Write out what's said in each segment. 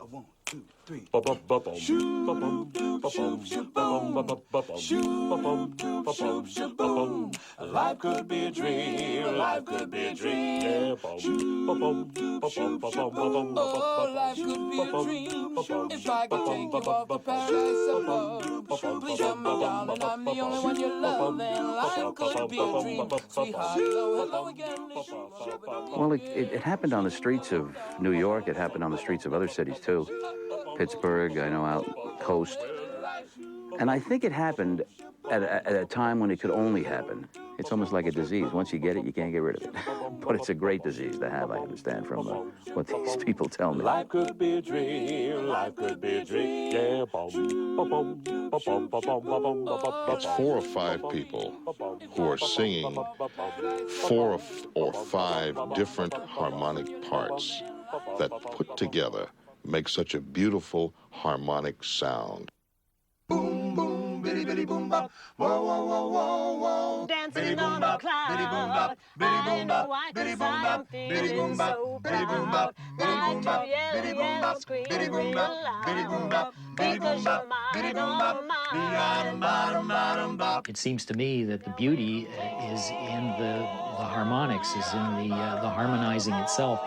1, 2, 3. Life could be a dream. Life could be a dream. Oh, life could be a dream. If I could take you off the paradise above, please tell me, darling, I'm the only one you love, and life could be a dream. Sweetheart, hello again. Well, it happened on the streets of New York. It happened on the streets of other cities, too. Pittsburgh, I know, out coast. And I think it happened at a time when it could only happen. It's almost like a disease. Once you get it, you can't get rid of it. But it's a great disease to have, I understand, from what these people tell me. Life could be a dream. Life could be a dream. Yeah. It's 4 or 5 people who are singing 4 or 5 different harmonic parts that put together make such a beautiful harmonic sound. Boom, boom, bitty, bitty, boom, bop. Whoa, whoa, whoa, whoa, whoa. Dancing on a cloud. Bitty, boom, bop. Bitty, boom, bop. Bitty, boom, bop. Bitty, boom, bop. Bitty, boom, bop. Bitty, boom, bop. Bitty, boom, bop. Bitty, boom, bop. Bitty, boom, bop. Bitty, boom, bop. Bitty, boom, bop. It seems to me that the beauty is in the harmonics, is in the harmonizing itself.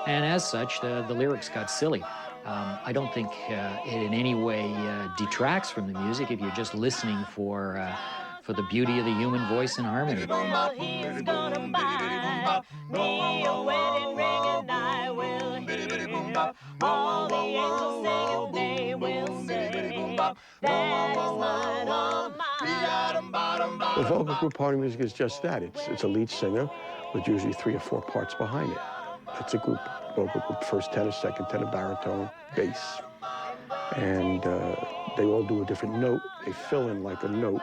And as such, the lyrics got silly. I don't think it in any way detracts from the music if you're just listening for the beauty of the human voice and harmony. Well, he's gonna buy me a wedding ring and I will hear all the angels sing and they will say that is mine, all mine. The vocal group party music is just that. It's a lead singer with usually 3 or 4 parts behind it. It's a group, vocal group, first tenor, second tenor, baritone, bass. And they all do a different note. They fill in like a note,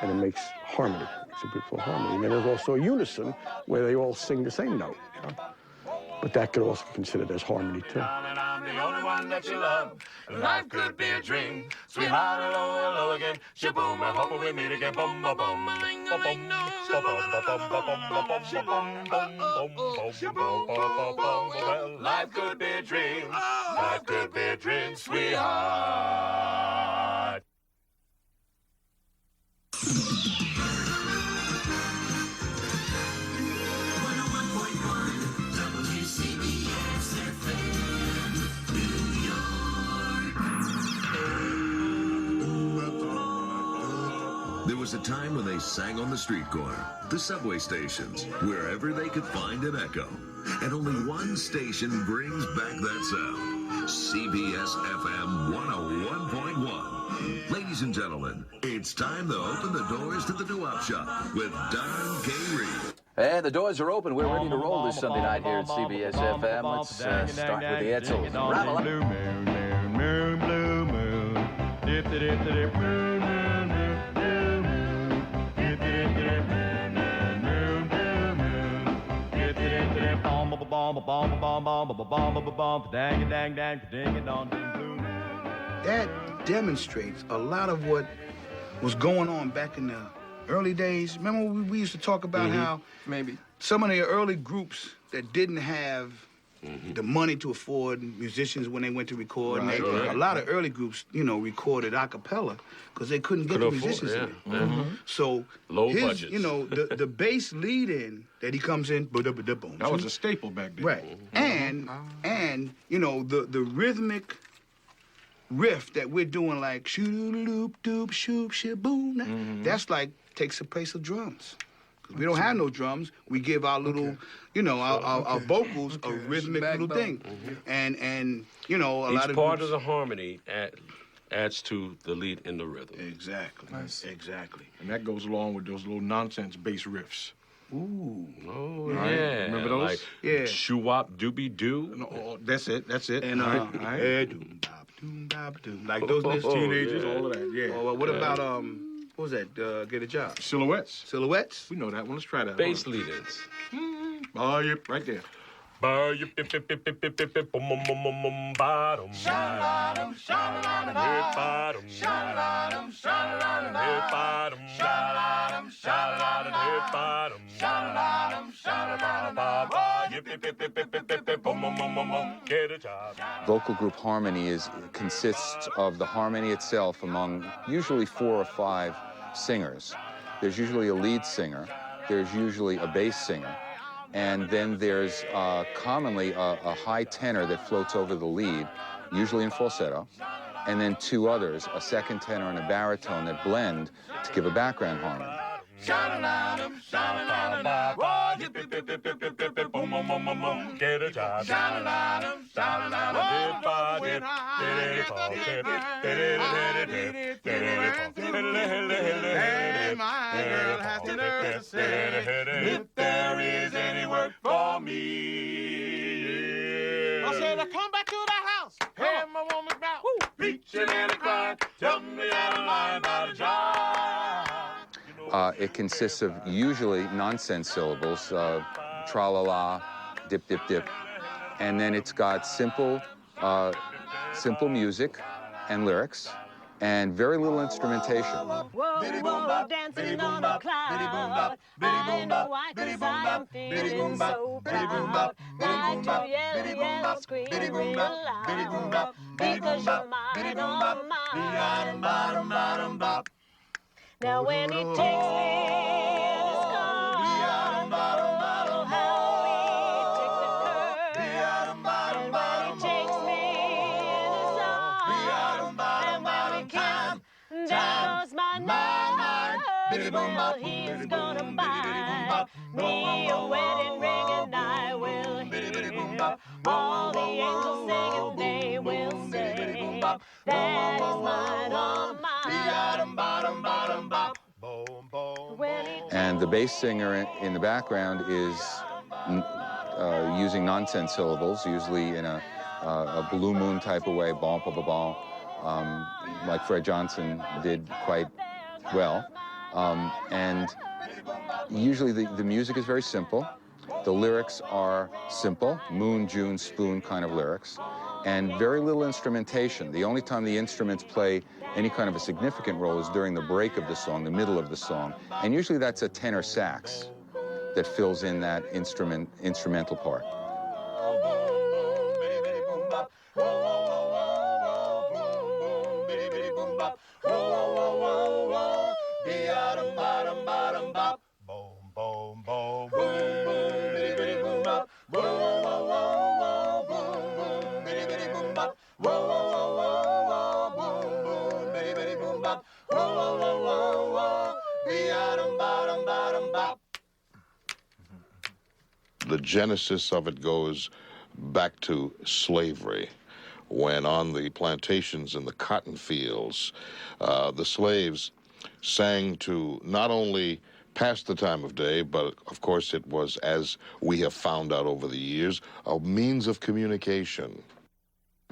and it makes harmony. It's a beautiful harmony. And then there's also a unison where they all sing the same note. You know? But that could also be considered as harmony, too. And I'm the only one that you love. Life could be a dream. Sweetheart, hello, hello again. Shaboom, I hope we meet again. Boom, boom, boom. Well, life could be a dream. Life could be a dream, sweetheart. There was a time when they sang on the street corner, the subway stations, wherever they could find an echo. And only one station brings back that sound. CBS FM 101.1. Ladies and gentlemen, it's time to open the doors to the doo-wop shop with Don K. Reed. And the doors are open. We're ready to roll this Sunday night here at CBS FM. Let's start with the Edsels. Rattle Blue moon, moon, moon, blue moon. Dip, dip, dip, dip, moon, moon, moon, blue moon. Dip, dip, dip, moon, moon, moon, blue moon. Dip, dip, dip, bomb, bomb, bomb, bomb, bomb, bomb, bomb, bomb, bomb, dang, dang, dang, ding, dong, ding, blue moon. That demonstrates a lot of what was going on back in the early days. Remember we used to talk about how Maybe. some of the early groups that didn't have the money to afford musicians when they went to record. Right, and right. A lot of early groups, recorded a cappella because they couldn't get the musicians in there. So Low his, budgets. the bass lead in that he comes in. That was a staple back then. Right. And the rhythmic riff that we're doing, like shoo-doop doop shoop shaboom, that's like takes the place of drums. 'Cause we don't have no drums. We give our little, our vocals a rhythmic little thing. And a lot of Each part groups, of the harmony adds to the lead in the rhythm. Exactly. Exactly. And that goes along with those little nonsense bass riffs. Ooh. Oh, Right. yeah. Remember those? Like Yeah. shoo-wop, doobie-doo. No, that's it. And doom bop doom, like those little teenagers, yeah. all of that, yeah. Or what about what was that? Get a job. Silhouettes. Silhouettes. We know that one. Let's try that. Bass lead-ins. Oh, yep, right there. Bum, bum, bum, bum, bum, bottom line. Vocal group harmony consists of the harmony itself among usually 4 or 5 singers. There's usually a lead singer, there's usually a bass singer, and then there's commonly a high tenor that floats over the lead, usually in falsetto, and then 2 others, a second tenor and a baritone that blend to give a background harmony. Get a job. And my girl has the nerve to say, if there is any work for me. I said, I come back to the house, and my woman about preaching and crying, tell me out of line about a job. It consists of usually nonsense syllables, tra-la-la, dip, dip, dip. And then it's got simple music and lyrics and very little instrumentation. Whoa, whoa, dancing on a cloud. I know why, 'cause I'm feeling so proud. Like to yell, yell, scream real loud. Because you're mine, all mine. Now when he takes me in his car, oh, how we take the curve. And when he takes me in his arms, and when we kiss, there goes my nerve. Well, he's gonna buy me a wedding ring, and I will hear all the angels singing. They will say, that is mine, all mine. And the bass singer in the background is using nonsense syllables, usually in a Blue Moon type of way, bom, bom, bom, bom, like Fred Johnson did quite well. And usually the music is very simple. The lyrics are simple, moon, June, spoon kind of lyrics, and very little instrumentation. The only time the instruments play any kind of a significant role is during the break of the song, the middle of the song. And usually that's a tenor sax that fills in that instrumental part. The genesis of it goes back to slavery, when on the plantations and the cotton fields, the slaves sang to not only pass the time of day, but of course it was, as we have found out over the years, a means of communication.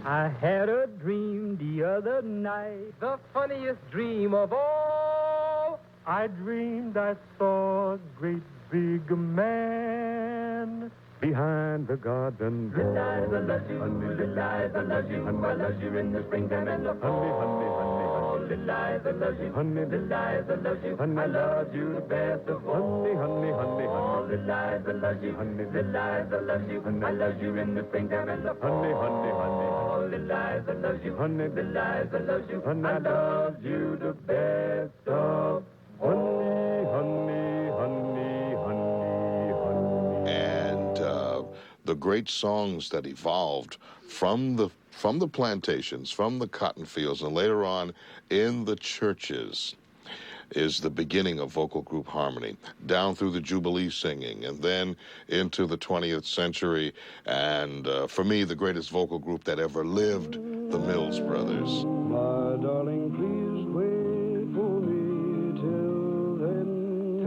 I had a dream the other night, the funniest dream of all. I dreamed I saw a great big man behind the garden door. Little eyes, I love you, little eyes, I love you, I love you in the springtime and the fall. Honey, honey, honey, little eyes, I love you, honey, little eyes, I love you, honey, I love you the best of all. Honey, honey, honey, honey, little eyes, I love you, honey, little eyes, I love you, honey, I love you in the springtime and the fall. Honey, honey, honey, little eyes, I love you, honey, little eyes, I love you, honey, I love you the best of honey, honey, honey, honey, honey. And the great songs that evolved from the plantations, from the cotton fields, and later on in the churches is the beginning of vocal group harmony, down through the Jubilee singing, and then into the 20th century, and for me, the greatest vocal group that ever lived, the Mills Brothers. My darling, please wait for me till then.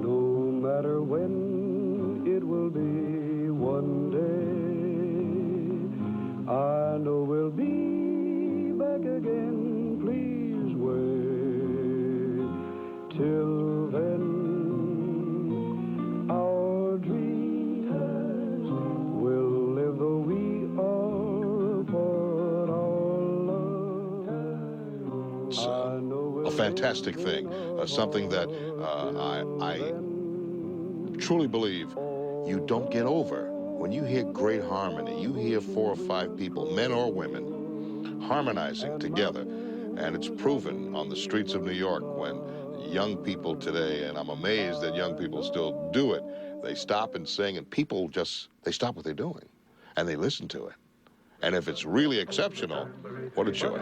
No matter when it will be, one day I know we'll be back again. Please wait till then. Our dreams will live though we are apart. Our fantastic thing, something that I truly believe you don't get over. When you hear great harmony, you hear 4 or 5 people, men or women, harmonizing together. And it's proven on the streets of New York when young people today, and I'm amazed that young people still do it, they stop and sing, and people just, they stop what they're doing, and they listen to it. And if it's really exceptional, what a joy.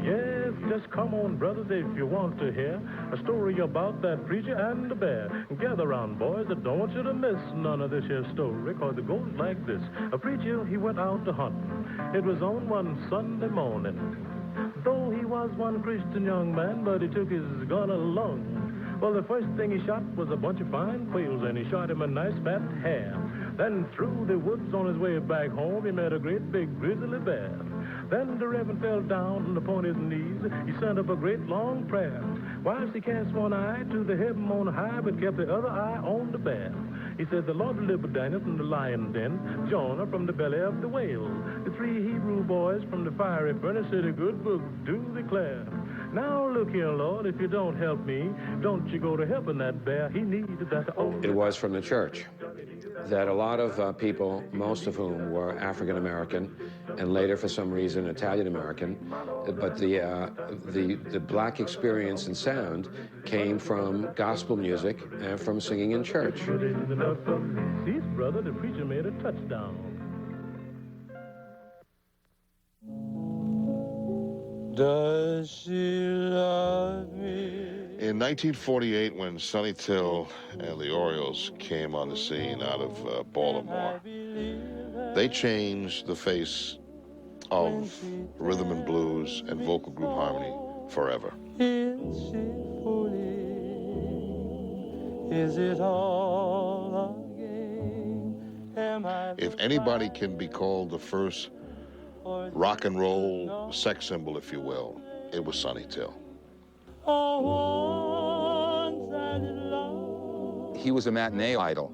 Yes, just come on, brothers, if you want to hear a story about that preacher and the bear. Gather round, boys, I don't want you to miss none of this here story, cause it goes like this. A preacher, he went out to hunting. It was on one Sunday morning. Though he was one Christian young man, but he took his gun along. Well, the first thing he shot was a bunch of fine quails, and he shot him a nice fat hare. Then through the woods on his way back home, he met a great big grizzly bear. Then the Reverend fell down upon his knees. He sent up a great long prayer. Whilst he cast one eye to the heaven on high, but kept the other eye on the bear. He said, the Lord delivered Daniel from the lion den, Jonah from the belly of the whale. The 3 Hebrew boys from the fiery furnace said a good book do declare. Now look here, Lord, if you don't help me, don't you go to helping that bear. He needed that only. It was from the church that a lot of people, most of whom were African American, and later for some reason Italian American, but the black experience and sound came from gospel music and from singing in church. See, brother, the preacher made a touchdown. Does she love me? In 1948, when Sonny Till and the Orioles came on the scene out of Baltimore, they changed the face of rhythm and blues and vocal group harmony forever. Is she fooling? Is it all a game? Am I If anybody can be called the first rock and roll sex symbol, if you will, it was Sonny Till. He was a matinee idol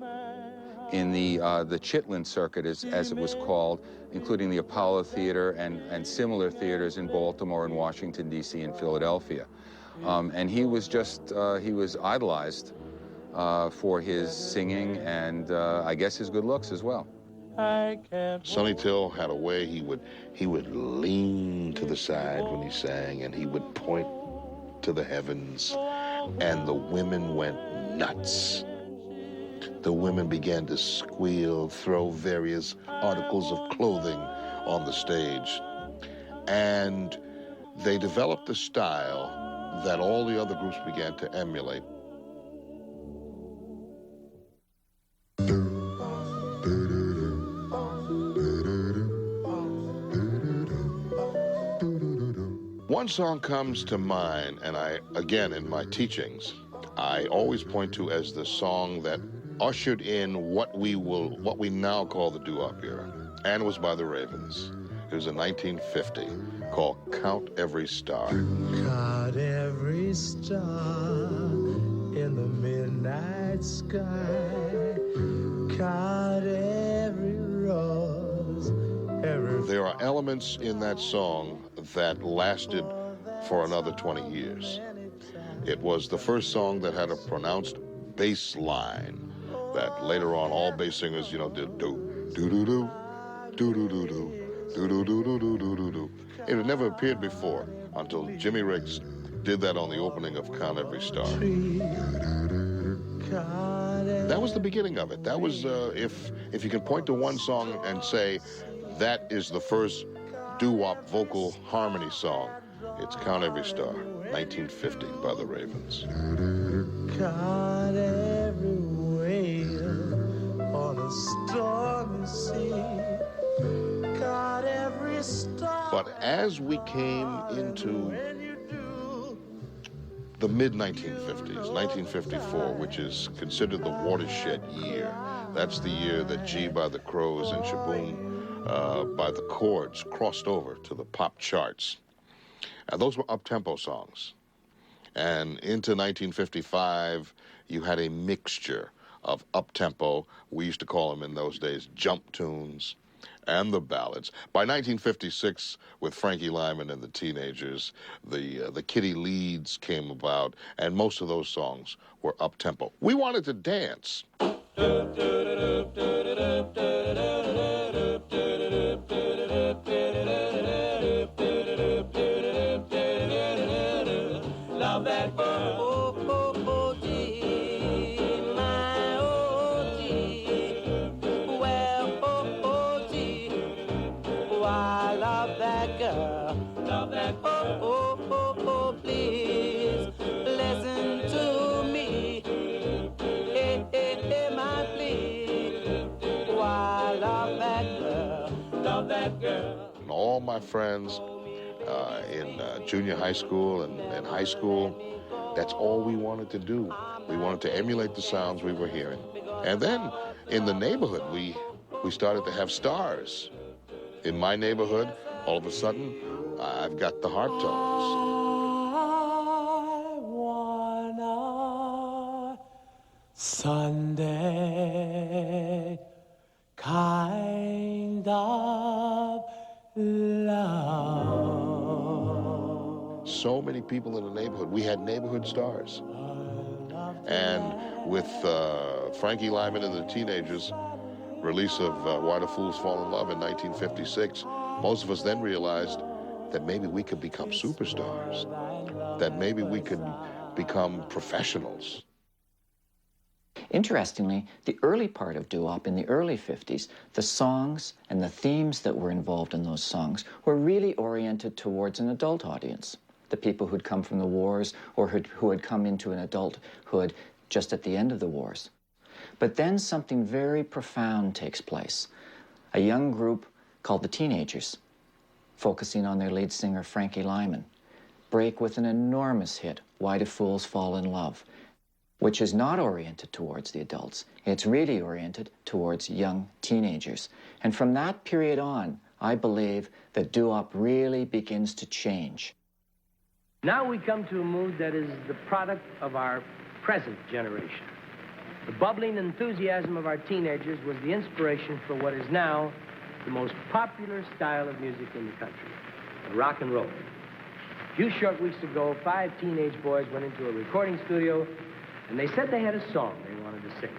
in the Chitlin circuit, as it was called, including the Apollo Theater and similar theaters in Baltimore and Washington, D.C. and Philadelphia. And he was he was idolized for his singing and I guess his good looks as well. Sonny Till had a way he would lean to the side when he sang, and he would point to the heavens, and the women went nuts. The women began to squeal, throw various articles of clothing on the stage, and they developed a style that all the other groups began to emulate. One song comes to mind, and again, in my teachings, I always point to as the song that ushered in what we now call the doo-wop era, and was by the Ravens. It was in 1950, called Count Every Star. Count every star in the midnight sky. Count every rose, every... There are elements in that song that lasted for another 20 years. It was the first song that had a pronounced bass line that later on all bass singers, did do-do-do-do, do-do-do-do, do-do-do-do-do-do-do. It had never appeared before until Jimmy Riggs did that on the opening of Count Every Star. That was the beginning of it. That was, if you can point to one song and say, that is the first doo-wop vocal harmony song, it's Count Every Star, 1950 by the Ravens. Count every wave on a stormy sea. Count every star. But as we came into the mid-1950s, 1954, which is considered the watershed year, that's the year that G by the Crows and Shaboom by the Chords crossed over to the pop charts. And those were up-tempo songs. And into 1955, you had a mixture of up-tempo, we used to call them in those days jump tunes, and the ballads. By 1956, with Frankie Lyman and the Teenagers, the Kitty Leads came about, and most of those songs were up-tempo. We wanted to dance. Love that girl. Oh, oh, oh, gee, my oh, gee. Well, oh, oh, gee. Oh, I love that girl. Love that girl. Oh, oh, oh, oh, please listen to me. Hey, hey, hey, my plea. Oh, I love that girl. Love that girl. And all my friends in junior high school and high school, that's all we wanted to do. We wanted to emulate the sounds we were hearing. And then in the neighborhood, we started to have stars. In my neighborhood, all of a sudden, I've got the Heart Tones. I wanna Sunday kind of love. So many people in the neighborhood. We had neighborhood stars. And with Frankie Lyman and the Teenagers' release of Why Do Fools Fall in Love in 1956, most of us then realized that maybe we could become superstars, that maybe we could become professionals. Interestingly, the early part of doo-wop in the early 50s, the songs and the themes that were involved in those songs were really oriented towards an adult audience, the people who'd come from the wars or who had come into an adulthood just at the end of the wars. But then something very profound takes place. A young group called the Teenagers, focusing on their lead singer, Frankie Lyman, break with an enormous hit, Why Do Fools Fall in Love, which is not oriented towards the adults. It's really oriented towards young teenagers. And from that period on, I believe that doo-wop really begins to change. Now we come to a mood that is the product of our present generation. The bubbling enthusiasm of our teenagers was the inspiration for what is now the most popular style of music in the country, rock and roll. A few short weeks ago, 5 teenage boys went into a recording studio and they said they had a song they wanted to sing.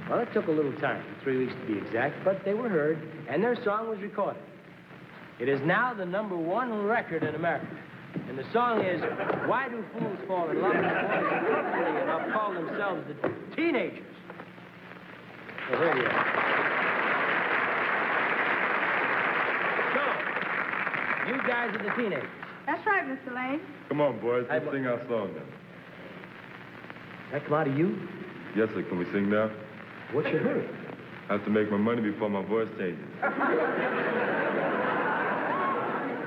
Well, it took a little time, 3 weeks to be exact, but they were heard, and their song was recorded. It is now the #1 record in America, and the song is Why Do Fools Fall in Love? And the boys appropriately enough call themselves the Teenagers. So here you are. So, you guys are the Teenagers. That's right, Mr. Lane. Come on, boys. Let's sing our song now. That come out of you? Yes, sir. Can we sing now? What's your hurry? I have to make my money before my voice changes.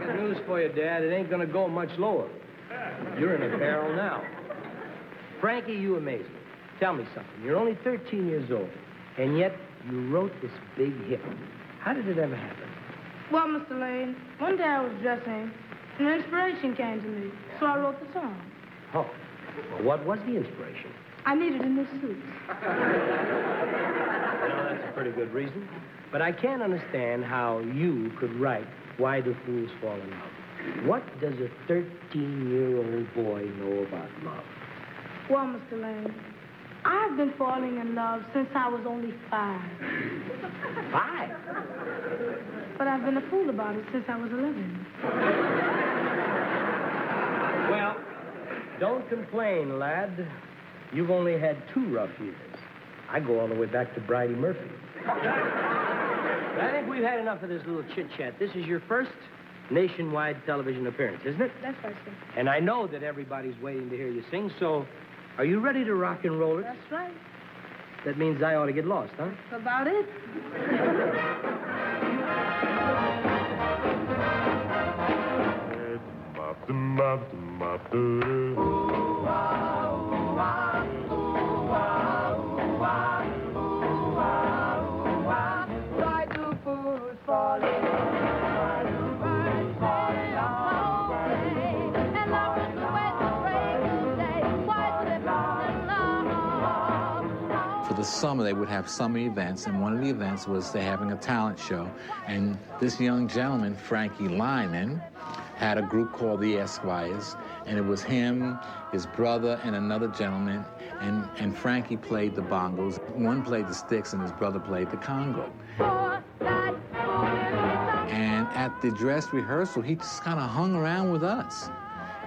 Good news for you, Dad. It ain't gonna go much lower. You're in a barrel now. Frankie, you amaze me. Tell me something. You're only 13 years old, and yet you wrote this big hit. How did it ever happen? Well, Mr. Lane, one day I was dressing, and inspiration came to me, so I wrote the song. Oh. Well, what was the inspiration? I needed a new suit. Well, that's a pretty good reason. But I can't understand how you could write Why Do Fools Fall in Love? What does a 13-year-old boy know about love? Well, Mr. Lane, I've been falling in love since I was only 5. 5? But I've been a fool about it since I was 11. Well, don't complain, lad. You've only had 2 rough years. I go all the way back to Bridie Murphy. I think we've had enough of this little chit-chat. This is your first nationwide television appearance, isn't it? That's right, sir. And I know that everybody's waiting to hear you sing, so are you ready to rock and roll it? That's right. That means I ought to get lost, huh? That's about it. Why do fools fall in love? Why do fools fall in love? And love is the way to break the day. summer, they would have summer events, and one of the events was they're having a talent show. And this young gentleman, Frankie Lyman, had a group called the Esquires, and it was him, his brother, and another gentleman, and Frankie played the bongos. One played the sticks, and his brother played the congo. And at the dress rehearsal, he just kind of hung around with us.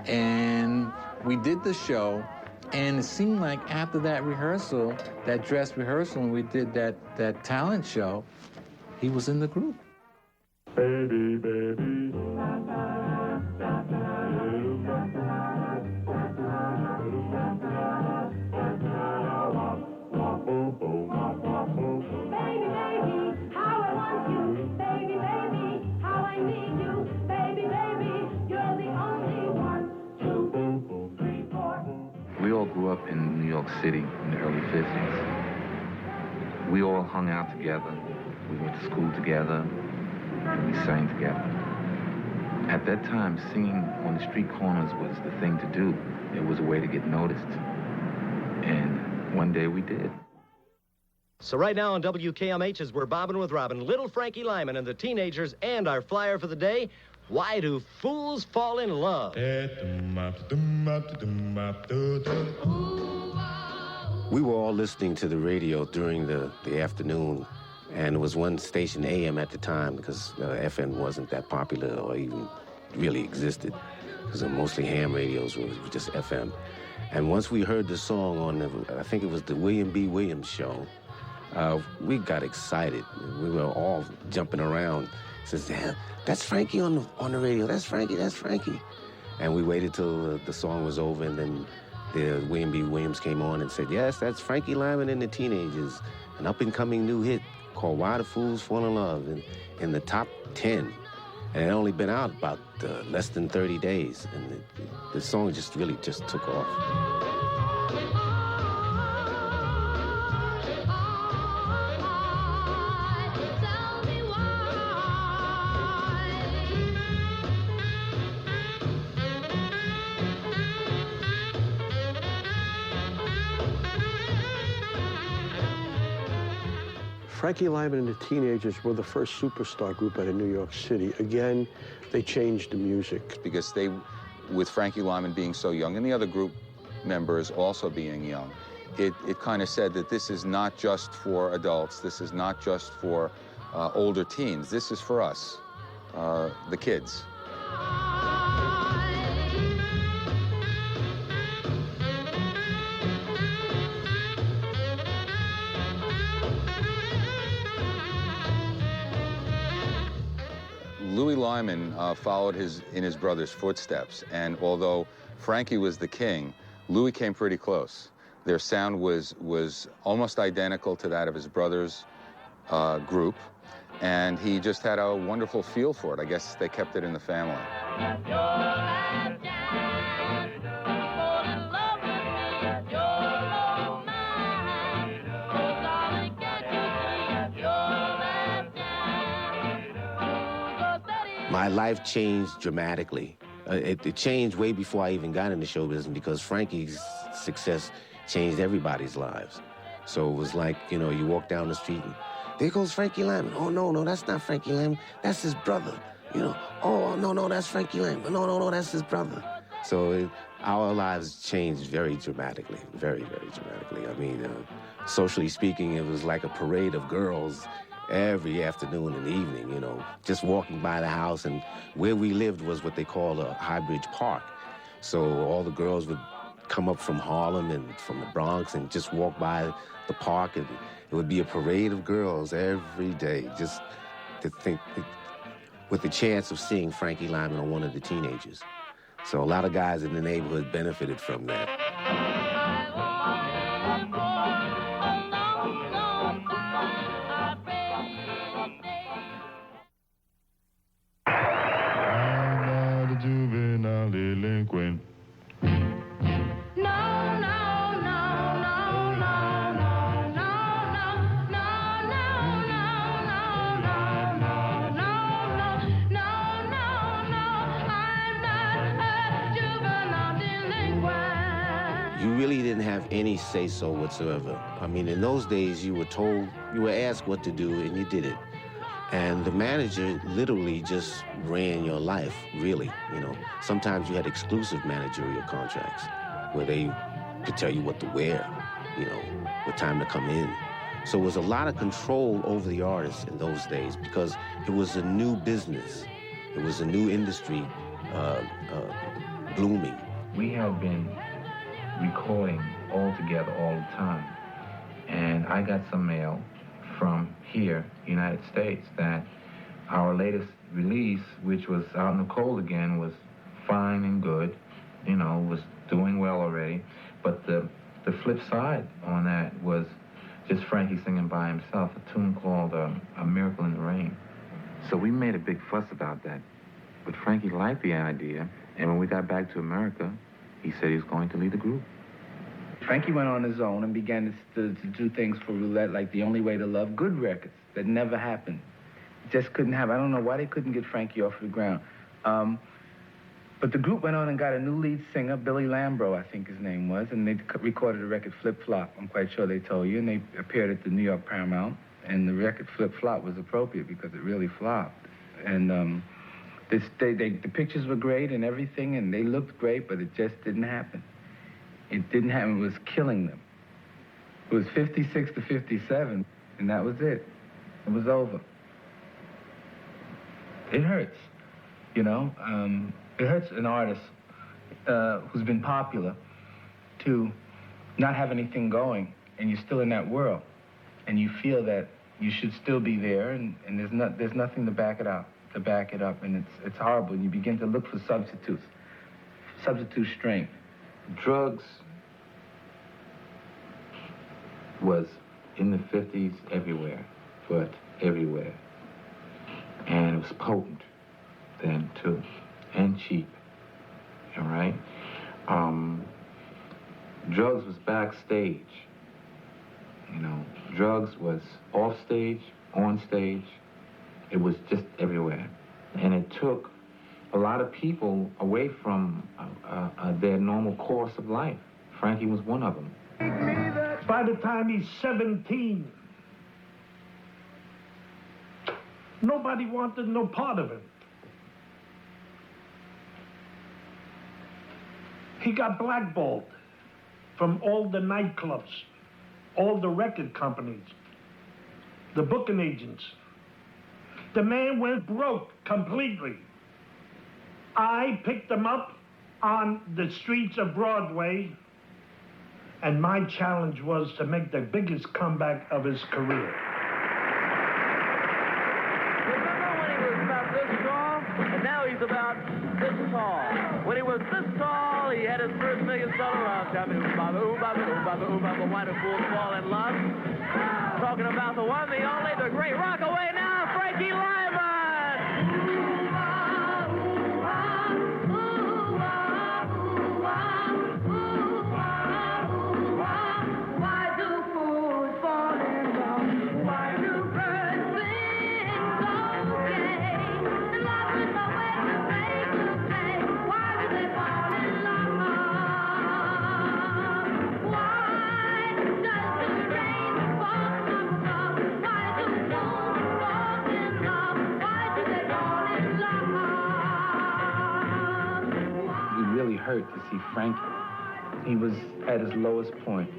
And we did the show, and it seemed like after that rehearsal, that dress rehearsal, and we did that talent show, he was in the group. Baby, baby. We all grew up in New York City in the early 50s. We all hung out together. We went to school together, and we sang together. At that time, singing on the street corners was the thing to do. It was a way to get noticed. And one day we did. So right now on WKMH, as we're bobbing with Robin, little Frankie Lyman and the Teenagers, and our flyer for the day, why do fools fall in love? We were all listening to the radio during the afternoon, and it was one station AM at the time because FM wasn't that popular or even really existed because mostly ham radios were just FM. And once we heard the song on, I think it was the William B. Williams show, we got excited. We were all jumping around. Says, damn, that's Frankie on the radio. That's Frankie, that's Frankie. And we waited till the song was over, and then the William B. Williams came on and said, yes, that's Frankie Lyman and the Teenagers, an up-and-coming new hit called Why the Fools Fall in Love in the top 10. And it had only been out about less than 30 days, and the song just really just took off. Frankie Lyman and the Teenagers were the first superstar group out of New York City. Again, they changed the music. Because they, with Frankie Lyman being so young and the other group members also being young, it kind of said that this is not just for adults, this is not just for older teens, this is for us, the kids. Louis Lyman followed in his brother's footsteps, and although Frankie was the king, Louis came pretty close. Their sound was almost identical to that of his brother's group, and he just had a wonderful feel for it. I guess they kept it in the family. My life changed dramatically. It changed way before I even got into show business because Frankie's success changed everybody's lives. So it was like, you know, you walk down the street and there goes Frankie Lyman. Oh, no, that's not Frankie Lyman. That's his brother. You know, oh, no, that's Frankie Lyman. No, that's his brother. So our lives changed very dramatically, very, very dramatically. I mean, socially speaking, it was like a parade of girls every afternoon and evening, you know, just walking by the house. And where we lived was what they call a High Bridge Park. So all the girls would come up from Harlem and from the Bronx and just walk by the park, and it would be a parade of girls every day, just to think, with the chance of seeing Frankie Lyman or one of the Teenagers. So a lot of guys in the neighborhood benefited from that. Juvenile delinquent. you really didn't have any say-so whatsoever. I mean, in those days, you were asked what to do, and you did it. And the manager literally just ran your life, really, you know. Sometimes you had exclusive managerial contracts where they could tell you what to wear, you know, what time to come in. So it was a lot of control over the artists in those days because it was a new business. It was a new industry blooming. We had been recording all together all the time. And I got some mail from here, United States, that our latest release, which was Out in the Cold Again, was fine and good, you know, was doing well already. But the flip side on that was just Frankie singing by himself, a tune called A Miracle in the Rain. So we made a big fuss about that. But Frankie liked the idea, and when we got back to America, he said he was going to lead the group. Frankie went on his own and began to do things for Roulette like The Only Way to Love, good records that never happened. It just couldn't happen. I don't know why they couldn't get Frankie off the ground. But the group went on and got a new lead singer, Billy Lambro, I think his name was, and they recorded a record, Flip Flop, I'm quite sure they told you, and they appeared at the New York Paramount, and the record Flip Flop was appropriate because it really flopped. And the pictures were great and everything, and they looked great, but it just didn't happen. It didn't happen. It was killing them. It was 56 to 57, and that was it. It was over. It hurts, you know? It hurts an artist who's been popular to not have anything going, and you're still in that world, and you feel that you should still be there, and there's nothing to back it up, and it's horrible. And you begin to look for substitute strength. Drugs was in the 50s everywhere, but everywhere. And it was potent then, too, and cheap, all right? Drugs was backstage, you know. Drugs was off stage, on stage. It was just everywhere. And it took a lot of people away from their normal course of life. Frankie was one of them. By the time he's 17, nobody wanted no part of him. He got blackballed from all the nightclubs, all the record companies, the booking agents. The man went broke completely. I picked him up on the streets of Broadway, and my challenge was to make the biggest comeback of his career. Remember when he was about this tall, and now he's about this tall. When he was this tall, he had his first $1 million round. Why do fools fall in love? Talking about the one, the only, the great Rockaway now, Frankie Lyman! Hurt to see Frankie. He was at his lowest point.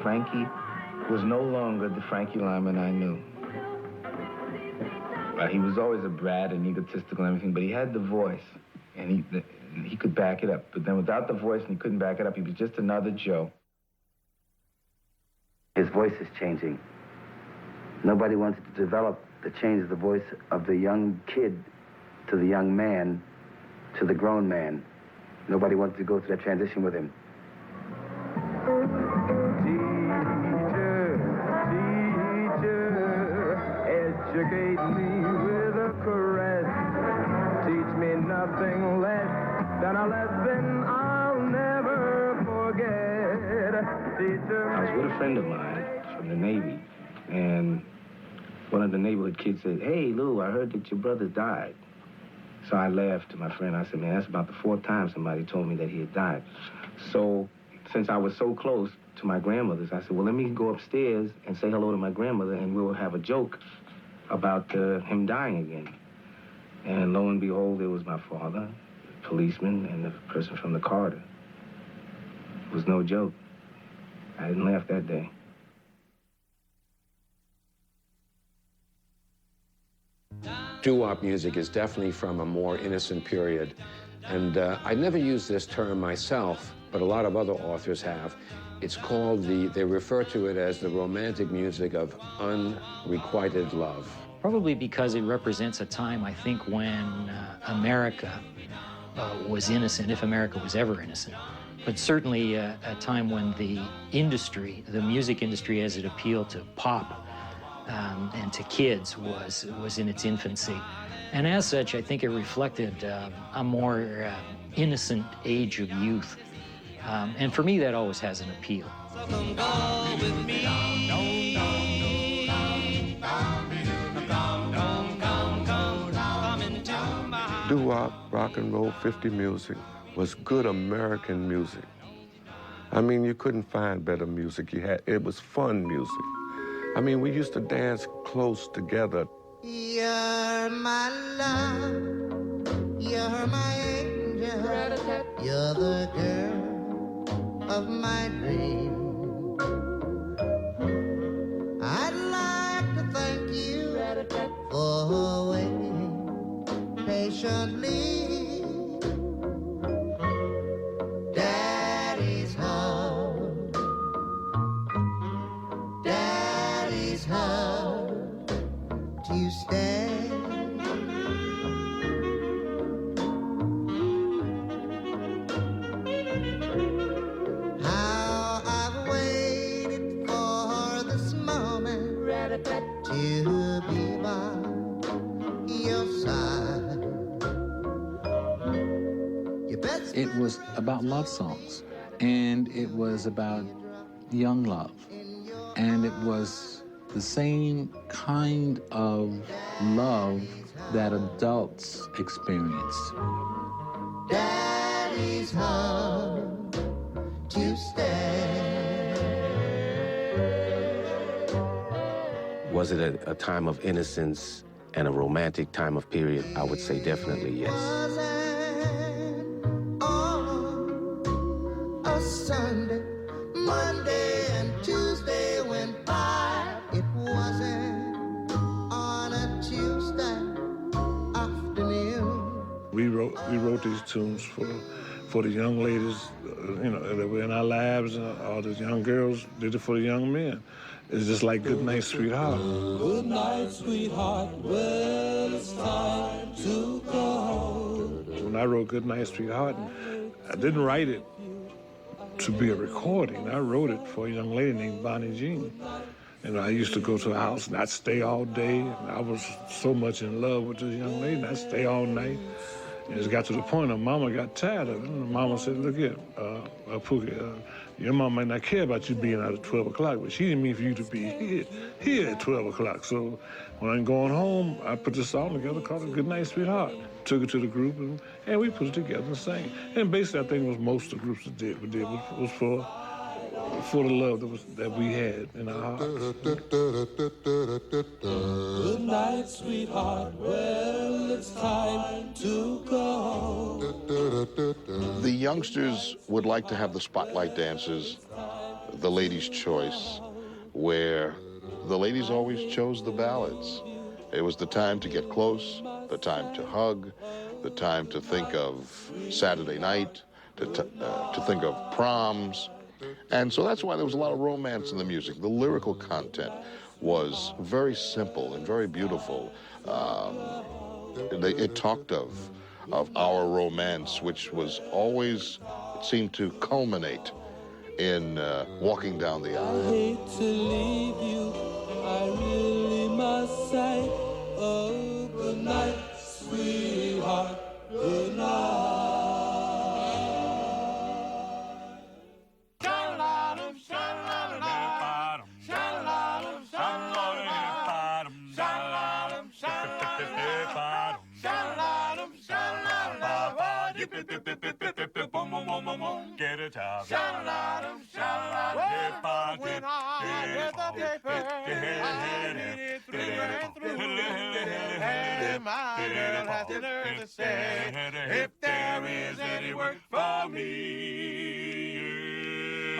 Frankie was no longer the Frankie Lyman I knew. He was always a brat and egotistical and everything, but he had the voice, and he could back it up. But then without the voice and he couldn't back it up, he was just another Joe. His voice is changing. Nobody wanted to develop the change of the voice of the young kid to the young man to the grown man. Nobody wanted to go through that transition with him. Teacher, educate me with a caress. Teach me nothing less than a lesson I'll never forget. Teacher, I was with a friend of mine from the Navy, and one of the neighborhood kids said, "Hey, Lou, I heard that your brother died." So I laughed to my friend. I said, "Man, that's about the 4th time somebody told me that he had died." So since I was so close to my grandmother's, I said, well, let me go upstairs and say hello to my grandmother, and we'll have a joke about him dying again. And lo and behold, there was my father, the policeman, and the person from the corridor. It was no joke. I didn't laugh that day. Doo-wop music is definitely from a more innocent period. And I never used this term myself, but a lot of other authors have. It's called they refer to it as the romantic music of unrequited love. Probably because it represents a time, I think, when America was innocent, if America was ever innocent. But certainly a time when the industry, the music industry as it appealed to pop and to kids was in its infancy. And as such, I think it reflected a more innocent age of youth. And for me, that always has an appeal. Doo-wop, rock and roll, 50 music was good American music. I mean, you couldn't find better music. It was fun music. I mean, we used to dance close together. You're my love, you're my angel, you're the girl of my dream. I'd like to thank you for waiting patiently. Daddy's home, Daddy's home to stay. How I've waited for this moment to be by your side. It was about love songs, and it was about young love, and it was the same kind of love that adults experienced. Daddy's home to stay. Was it a time of innocence and a romantic time of period? I would say definitely yes. A Sunday, Monday, and Tuesday went by. It wasn't on a Tuesday afternoon. We wrote these tunes for the young ladies, that were in our labs, and all the young girls did it for the young men. It's just like Good Night, Sweetheart. Good night, sweetheart. Well, it's time to go. When I wrote Good Night, Sweetheart, I didn't write it to be a recording. I wrote it for a young lady named Bonnie Jean. And I used to go to her house and I'd stay all day. And I was so much in love with this young lady, and I'd stay all night. And it got to the point her mama got tired of it. And mama said, look here, Pookie, your mom might not care about you being out at 12 o'clock, but she didn't mean for you to be here at 12 o'clock. So when I'm going home, I put this song together called it Good Night, Sweetheart. Took it to the group, and we put it together and sang. And basically, I think it was most of the groups that did was for the love that we had in our hearts. Good night, sweetheart. Well, it's time to go. The youngsters would like to have the spotlight dances, the ladies' choice, where the ladies always chose the ballads. It was the time to get close, the time to hug, the time to think of Saturday night, to think of proms. And so that's why there was a lot of romance in the music. The lyrical content was very simple and very beautiful. It talked of our romance, which was always, it seemed to culminate in walking down the aisle. I hate to leave you, I really must say, oh, good night, sweetheart, good night. Get it a job. Sha-la-la-dum, sha-la-la-dum. Well, when I read the paper, I read it through and through. And my girl has the nerve to say, if there is any work for me.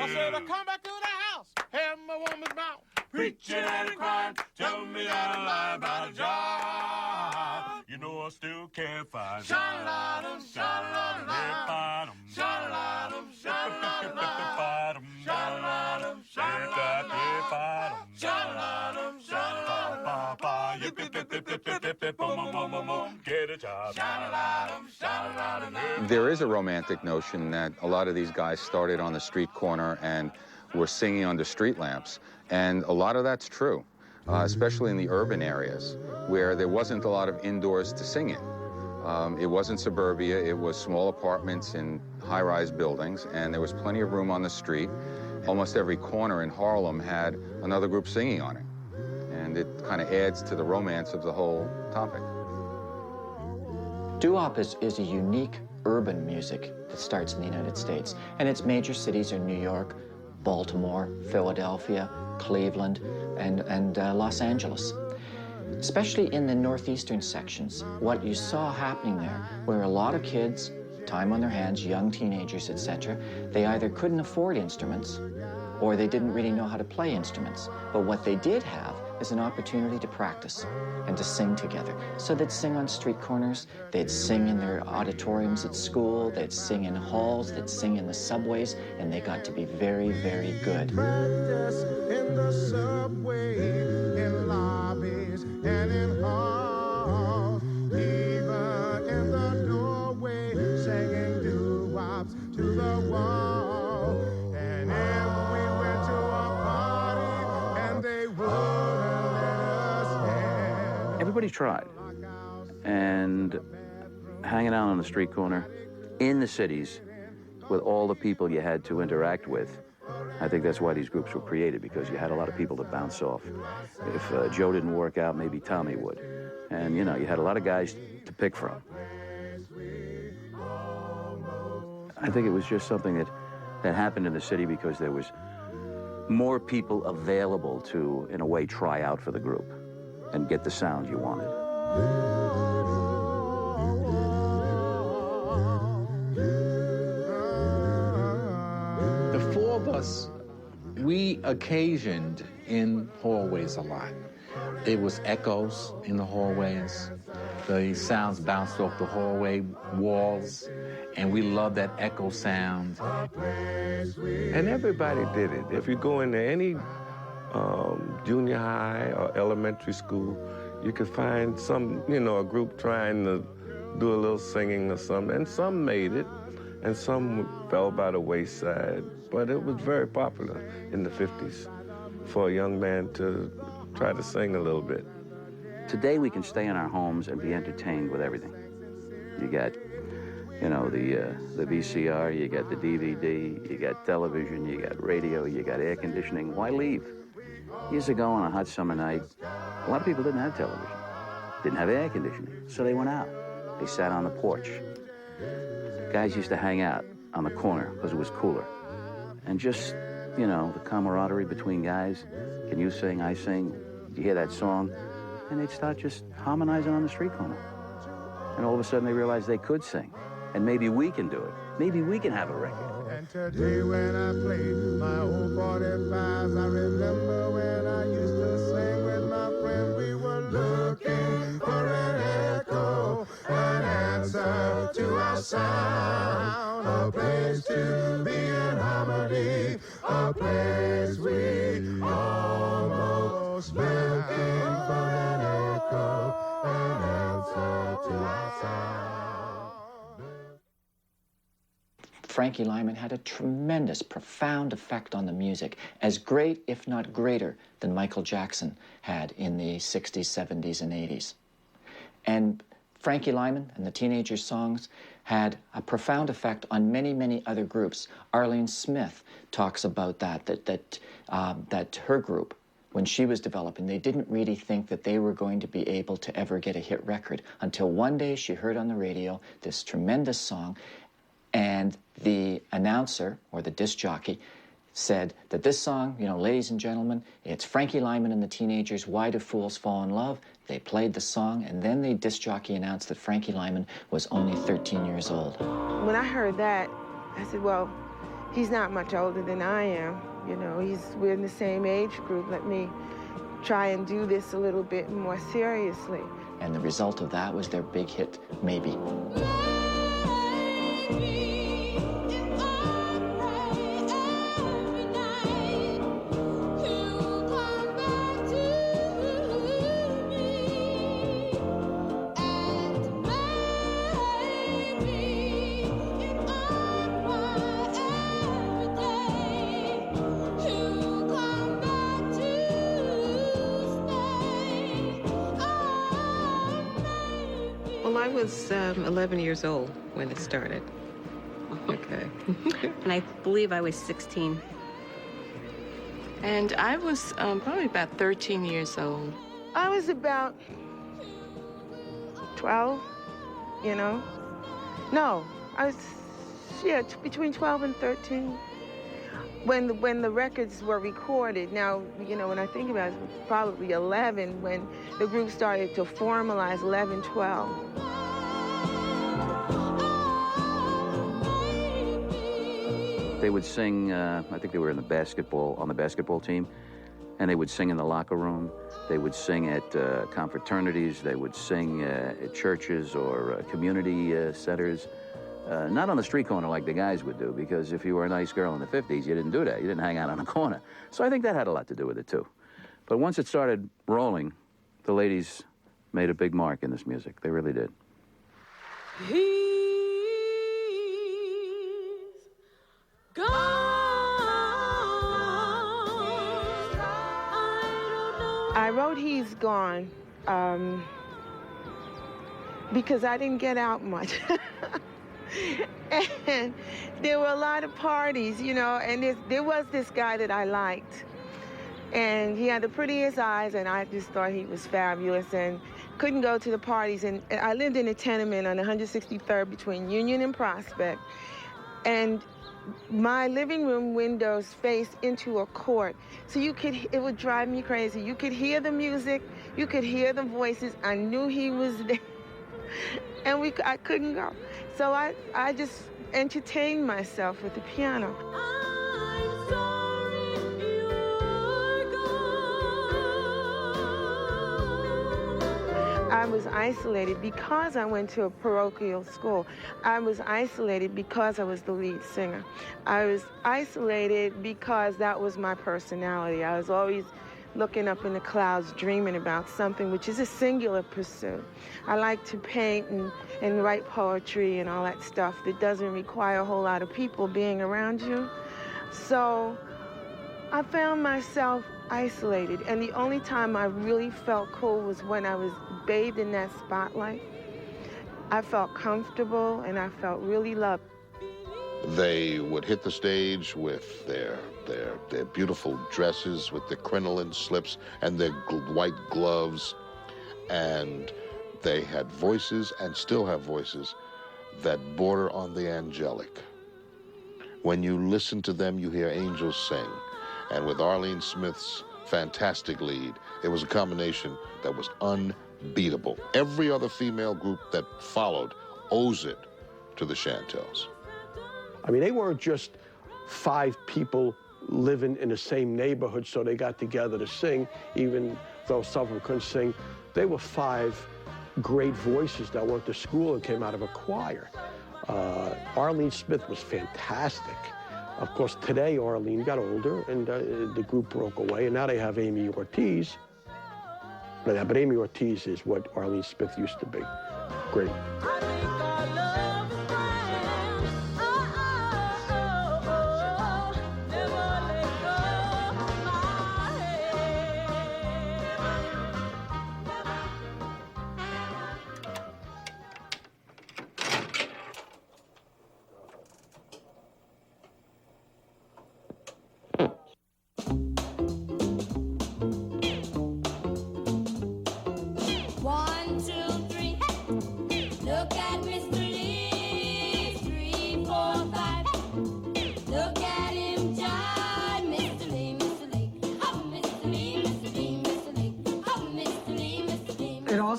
I said, I come back to the house, have my woman's mouth, preaching and crying, tell me that I lie about a job. You know I still can't find Sha-la-dum, sha-la-la-dum, sha-la-dum, sha-la-la-dum, sha-la-dum, sha-la-la-dum, sha-la-dum, sha-la-la-dum, get a job. There is a romantic notion that a lot of these guys started on the street corner and were singing under street lamps, and a lot of that's true, especially in the urban areas where there wasn't a lot of indoors to sing in. It wasn't suburbia, it was small apartments in high-rise buildings, and there was plenty of room on the street. Almost every corner in Harlem had another group singing on it, and it kind of adds to the romance of the whole topic. Doo-wop is a unique urban music that starts in the United States, and its major cities are New York, Baltimore, Philadelphia, Cleveland, and Los Angeles. Especially in the northeastern sections, what you saw happening there were a lot of kids, time on their hands, young teenagers, etc., they either couldn't afford instruments or they didn't really know how to play instruments. But what they did have is an opportunity to practice and to sing together. So they'd sing on street corners, they'd sing in their auditoriums at school, they'd sing in halls, they'd sing in the subways, and they got to be very, very good. Practice in the subway, in lobbies, and in halls, even in the doorway, singing doo-wops to the wall. And if we went to a party and they wouldn't let us in. Everybody tried. And hanging out on the street corner in the cities with all the people you had to interact with, I think that's why these groups were created, because you had a lot of people to bounce off. If Joe didn't work out, maybe Tommy would. And, you know, you had a lot of guys to pick from. I think it was just something that happened in the city because there was more people available to, in a way, try out for the group and get the sound you wanted. The four of us, we occasioned in hallways a lot. It was echoes in the hallways. The sounds bounced off the hallway walls, and we loved that echo sound. And everybody did it. If you go into any junior high or elementary school, you could find some, you know, a group trying to do a little singing or something, and some made it, and some fell by the wayside. But it was very popular in the 50s for a young man to try to sing a little bit. Today we can stay in our homes and be entertained with everything. You got, you know, the VCR, you got the DVD, you got television, you got radio, you got air conditioning. Why leave? Years ago on a hot summer night, a lot of people didn't have television, didn't have air conditioning, so they went out. They sat on the porch. Guys used to hang out on the corner because it was cooler. And just, you know, the camaraderie between guys. Can you sing? I sing. You hear that song? And they'd start just harmonizing on the street corner. And all of a sudden they realized they could sing. And maybe we can do it. Maybe we can have a record. And today when I played my old 45s, I remember when I used to sing with my friends. We were looking for an echo, an answer to our sound, a place to be in harmony, a place we almost looking for an echo, an answer to our sound. Frankie Lyman had a tremendous, profound effect on the music, as great, if not greater, than Michael Jackson had in the 60s, 70s, and 80s. And Frankie Lyman and the Teenagers' songs had a profound effect on many, many other groups. Arlene Smith talks about that her group, when she was developing, they didn't really think that they were going to be able to ever get a hit record until one day she heard on the radio this tremendous song. And the announcer, or the disc jockey, said that this song, you know, ladies and gentlemen, it's Frankie Lyman and the Teenagers, Why Do Fools Fall in Love? They played the song, and then the disc jockey announced that Frankie Lyman was only 13 years old. When I heard that, I said, well, he's not much older than I am. You know, we're in the same age group. Let me try and do this a little bit more seriously. And the result of that was their big hit, Maybe. Well, I was 11 years old when it started. Okay. And I believe I was 16. And I was probably about 13 years old. I was about 12, you know. No, I was, yeah, between 12 and 13. When the records were recorded. Now, you know, when I think about it, it was probably 11 when the group started to formalize, 11, 12. They would sing, I think they were on the basketball team, and they would sing in the locker room. They would sing at confraternities. They would sing at churches or community centers. Not on the street corner like the guys would do, because if you were a nice girl in the 50s, you didn't do that. You didn't hang out on a corner. So I think that had a lot to do with it, too. But once it started rolling, the ladies made a big mark in this music. They really did. I wrote He's Gone because I didn't get out much. And there were a lot of parties, you know, and there was this guy that I liked. And he had the prettiest eyes, and I just thought he was fabulous, and couldn't go to the parties. And I lived in a tenement on 163rd between Union and Prospect. And my living room windows faced into a court. So it would drive me crazy. You could hear the music, you could hear the voices. I knew he was there. And I couldn't go. So I just entertained myself with the piano. I was isolated because I went to a parochial school. I was isolated because I was the lead singer. I was isolated because that was my personality. I was always looking up in the clouds, dreaming about something, which is a singular pursuit. I like to paint and write poetry and all that stuff that doesn't require a whole lot of people being around you. So I found myself isolated, and the only time I really felt cool was when I was bathed in that spotlight. I felt comfortable and I felt really loved. They would hit the stage with their beautiful dresses, with the crinoline slips and their white gloves, and they had voices, and still have voices, that border on the angelic. When you listen to them, you hear angels sing. And with Arlene Smith's fantastic lead, it was a combination that was unbeatable. Every other female group that followed owes it to the Chantels. I mean, they weren't just 5 people living in the same neighborhood, so they got together to sing, even though some of them couldn't sing. They were 5 great voices that went to school and came out of a choir. Arlene Smith was fantastic. Of course, today Arlene got older and the group broke away, and now they have Amy Ortiz. But Amy Ortiz is what Arlene Smith used to be. Great. Look at Miss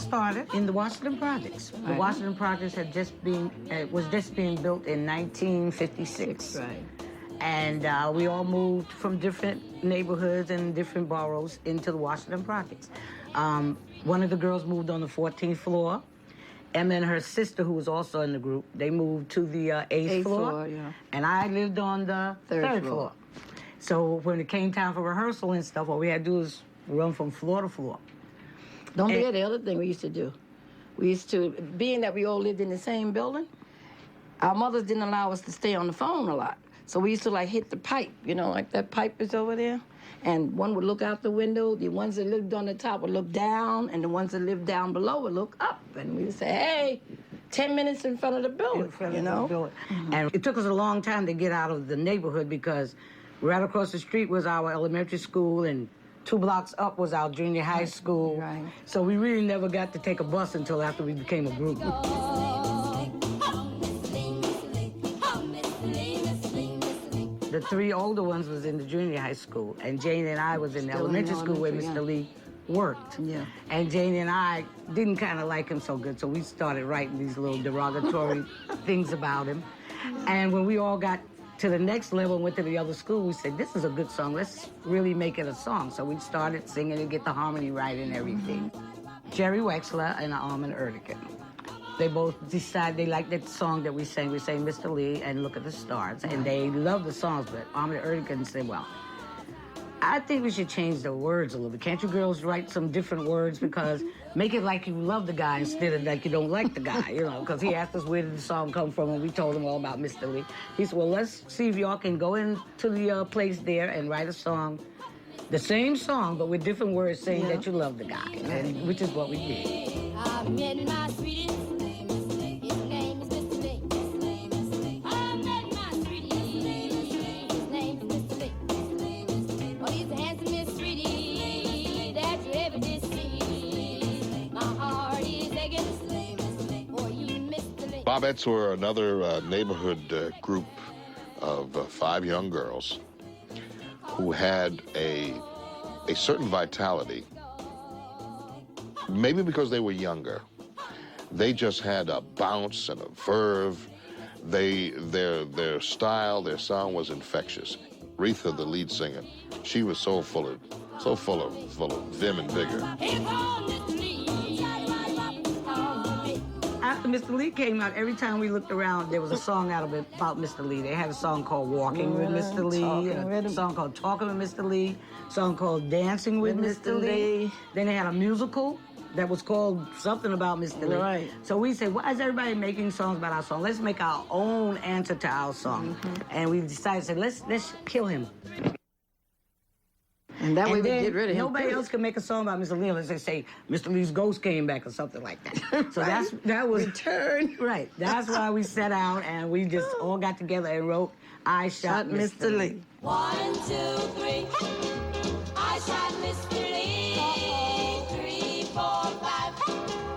started in the Washington Projects. The Washington Projects was just being built in 1956. Right. And we all moved from different neighborhoods and different boroughs into the Washington Projects. One of the girls moved on the 14th floor. Emma and her sister, who was also in the group, they moved to the 8th floor. Yeah. And I lived on the third floor. So when it came time for rehearsal and stuff, all we had to do was run from floor to floor. Don't forget the other thing we used to do. We used to, being that we all lived in the same building, our mothers didn't allow us to stay on the phone a lot. So we used to like hit the pipe, you know, like that pipe is over there. And one would look out the window, the ones that lived on the top would look down, and the ones that lived down below would look up. And we would say, hey, 10 minutes in front of the building, you know? And it took us a long time to get out of the neighborhood because right across the street was our elementary school, and 2 blocks up was our junior high school. Right. So we really never got to take a bus until after we became a group. The 3 older ones was in the junior high school, and Jane and I was in the elementary school where Mr. Lee worked. Yeah. And Jane and I didn't kind of like him so good, so we started writing these little derogatory things about him. And when we all got to the next level and went to the other school, we said, this is a good song. Let's really make it a song. So we started singing and get the harmony right and everything. Jerry Wexler and Armand Ertegun. They both decided they liked that song that we sang. We sang Mr. Lee and Look at the Stars. And they loved the songs, but Armand Ertegun said, well, I think we should change the words a little bit. Can't you girls write some different words? Because make it like you love the guy instead of like you don't like the guy, you know? Because he asked us where did the song come from, and we told him all about Mr. Lee. He said, well, let's see if y'all can go into the place there and write a song, the same song, but with different words saying that you love the guy, and, which is what we did. I met my sweetie. His name is Mr. Lee. I met my sweetie. His name is Mr. Lee. Oh, he's the handsomest sweetie that you ever did see. My heart is aching for you, Mr. Lee. Bobettes were another neighborhood group of 5 young girls who had a certain vitality. Maybe because they were younger. They just had a bounce and a verve. Their style, their sound was infectious. Aretha, the lead singer, she was so full of vim and vigor. After Mr. Lee came out, every time we looked around, there was a song out of it about Mr. Lee. They had a song called Walking with Mr. Lee, a song called Talking with Mr. Lee, a song called Dancing with Mr. Lee. Then they had a musical that was called something about Mr. Lee. Right. So we said, why is everybody making songs about our song? Let's make our own answer to our song. And we decided, to say, let's kill him. And that way we get rid of him. Nobody else can make a song about Mr. Lee unless they say Mr. Lee's ghost came back or something like that. So that was Return. Right. That's why we set out and we just all got together and wrote I Shot Mr. Lee. 1, 2, 3. I shot Mr. Lee. 3, 4, 5.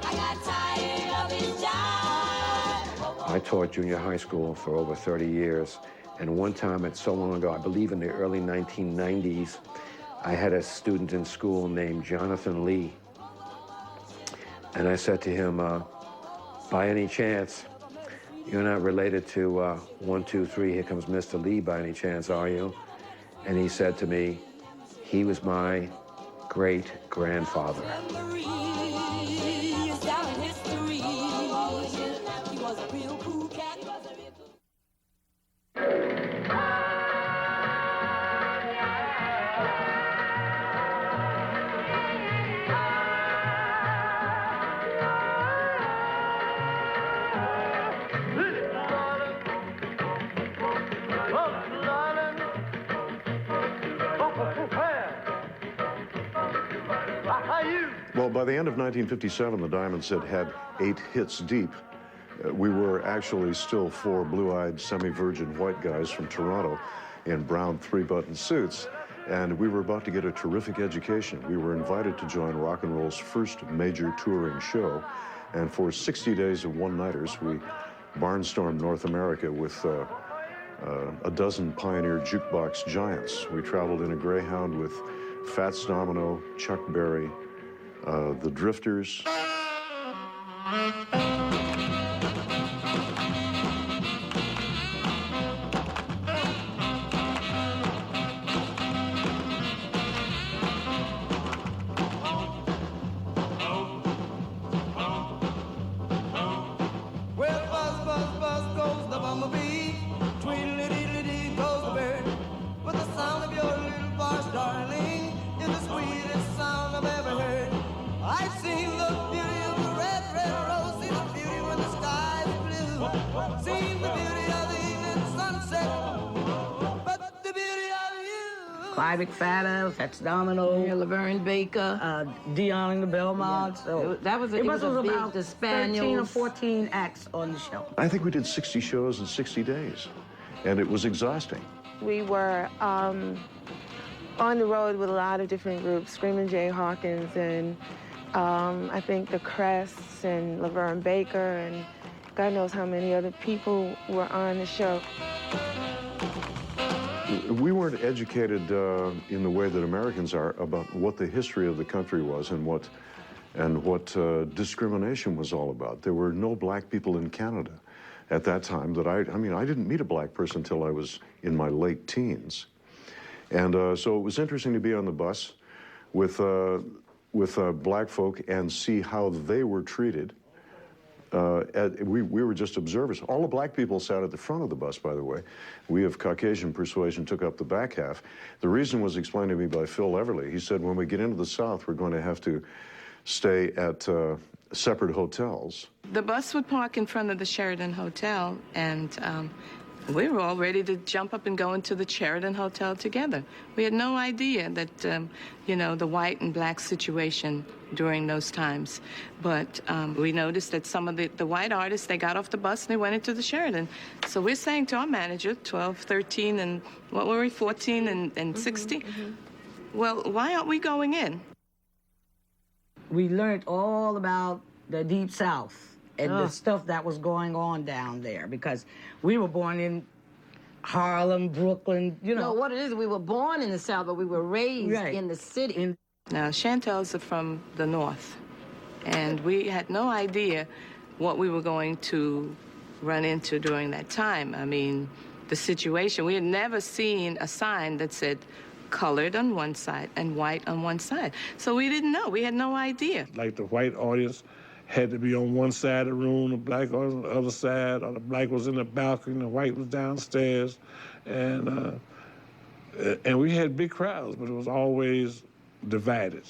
I got tired of his job. I taught junior high school for over 30 years. And one time, it's so long ago, I believe in the early 1990s, I had a student in school named Jonathan Lee. And I said to him, by any chance, you're not related to 1, 2, 3, Here Comes Mr. Lee by any chance, are you? And he said to me, he was my great-grandfather. Well, by the end of 1957, the Diamonds had 8 hits deep. We were actually still 4 blue-eyed, semi-virgin white guys from Toronto in brown 3-button suits, and we were about to get a terrific education. We were invited to join rock and roll's first major touring show, and for 60 days of one-nighters, we barnstormed North America with a dozen pioneer jukebox giants. We traveled in a Greyhound with Fats Domino, Chuck Berry, the Drifters, Well, buzz, buzz, buzz goes the bumblebee. Tweedledee goes the bird. But the sound of your little voice, darling, is the sweetest sound I've ever heard. I've seen the beauty of the red, red rose. See the beauty when the sky is blue. Seen the beauty of the evening sunset. But the beauty of you. Clyde McFadden, Fats Domino, Yeah, Laverne Baker, Dion and the Belmonts. So that was it was was a big, about the 13 or Spaniels. 14 acts on the show. I think we did 60 shows in 60 days, and it was exhausting. We were on the road with a lot of different groups, Screamin' Jay Hawkins and I think the Crests and Laverne Baker and God knows how many other people were on the show. We weren't educated in the way that Americans are about what the history of the country was and what discrimination was all about. There were no black people in Canada at that time that I mean, I didn't meet a black person until I was in my late teens. And so it was interesting to be on the bus with black folk and see how they were treated. We were just observers. All the black people sat at the front of the bus, by the way. We of Caucasian persuasion took up the back half. The reason was explained to me by Phil Everly. He said, when we get into the South, we're going to have to stay at separate hotels. The bus would park in front of the Sheraton Hotel, and we were all ready to jump up and go into the Sheraton Hotel together. We had no idea that, you know, the white and black situation during those times. But we noticed that some of the white artists, they got off the bus and they went into the Sheraton. So we're saying to our manager, 12, 13, and what were we, 14 and 16? Well, why aren't we going in? We learned all about the Deep South and the stuff that was going on down there because we were born in Harlem, Brooklyn, you know. No, what it is, we were born in the South, but we were raised in the city. Now, Chantels are from the North, and we had no idea what we were going to run into during that time. I mean, the situation, we had never seen a sign that said colored on one side and white on one side. So we didn't know. We had no idea. Like the white audience had to be on one side of the room, the black was on the other side, or the black was in the balcony, the white was downstairs. And we had big crowds, but it was always divided.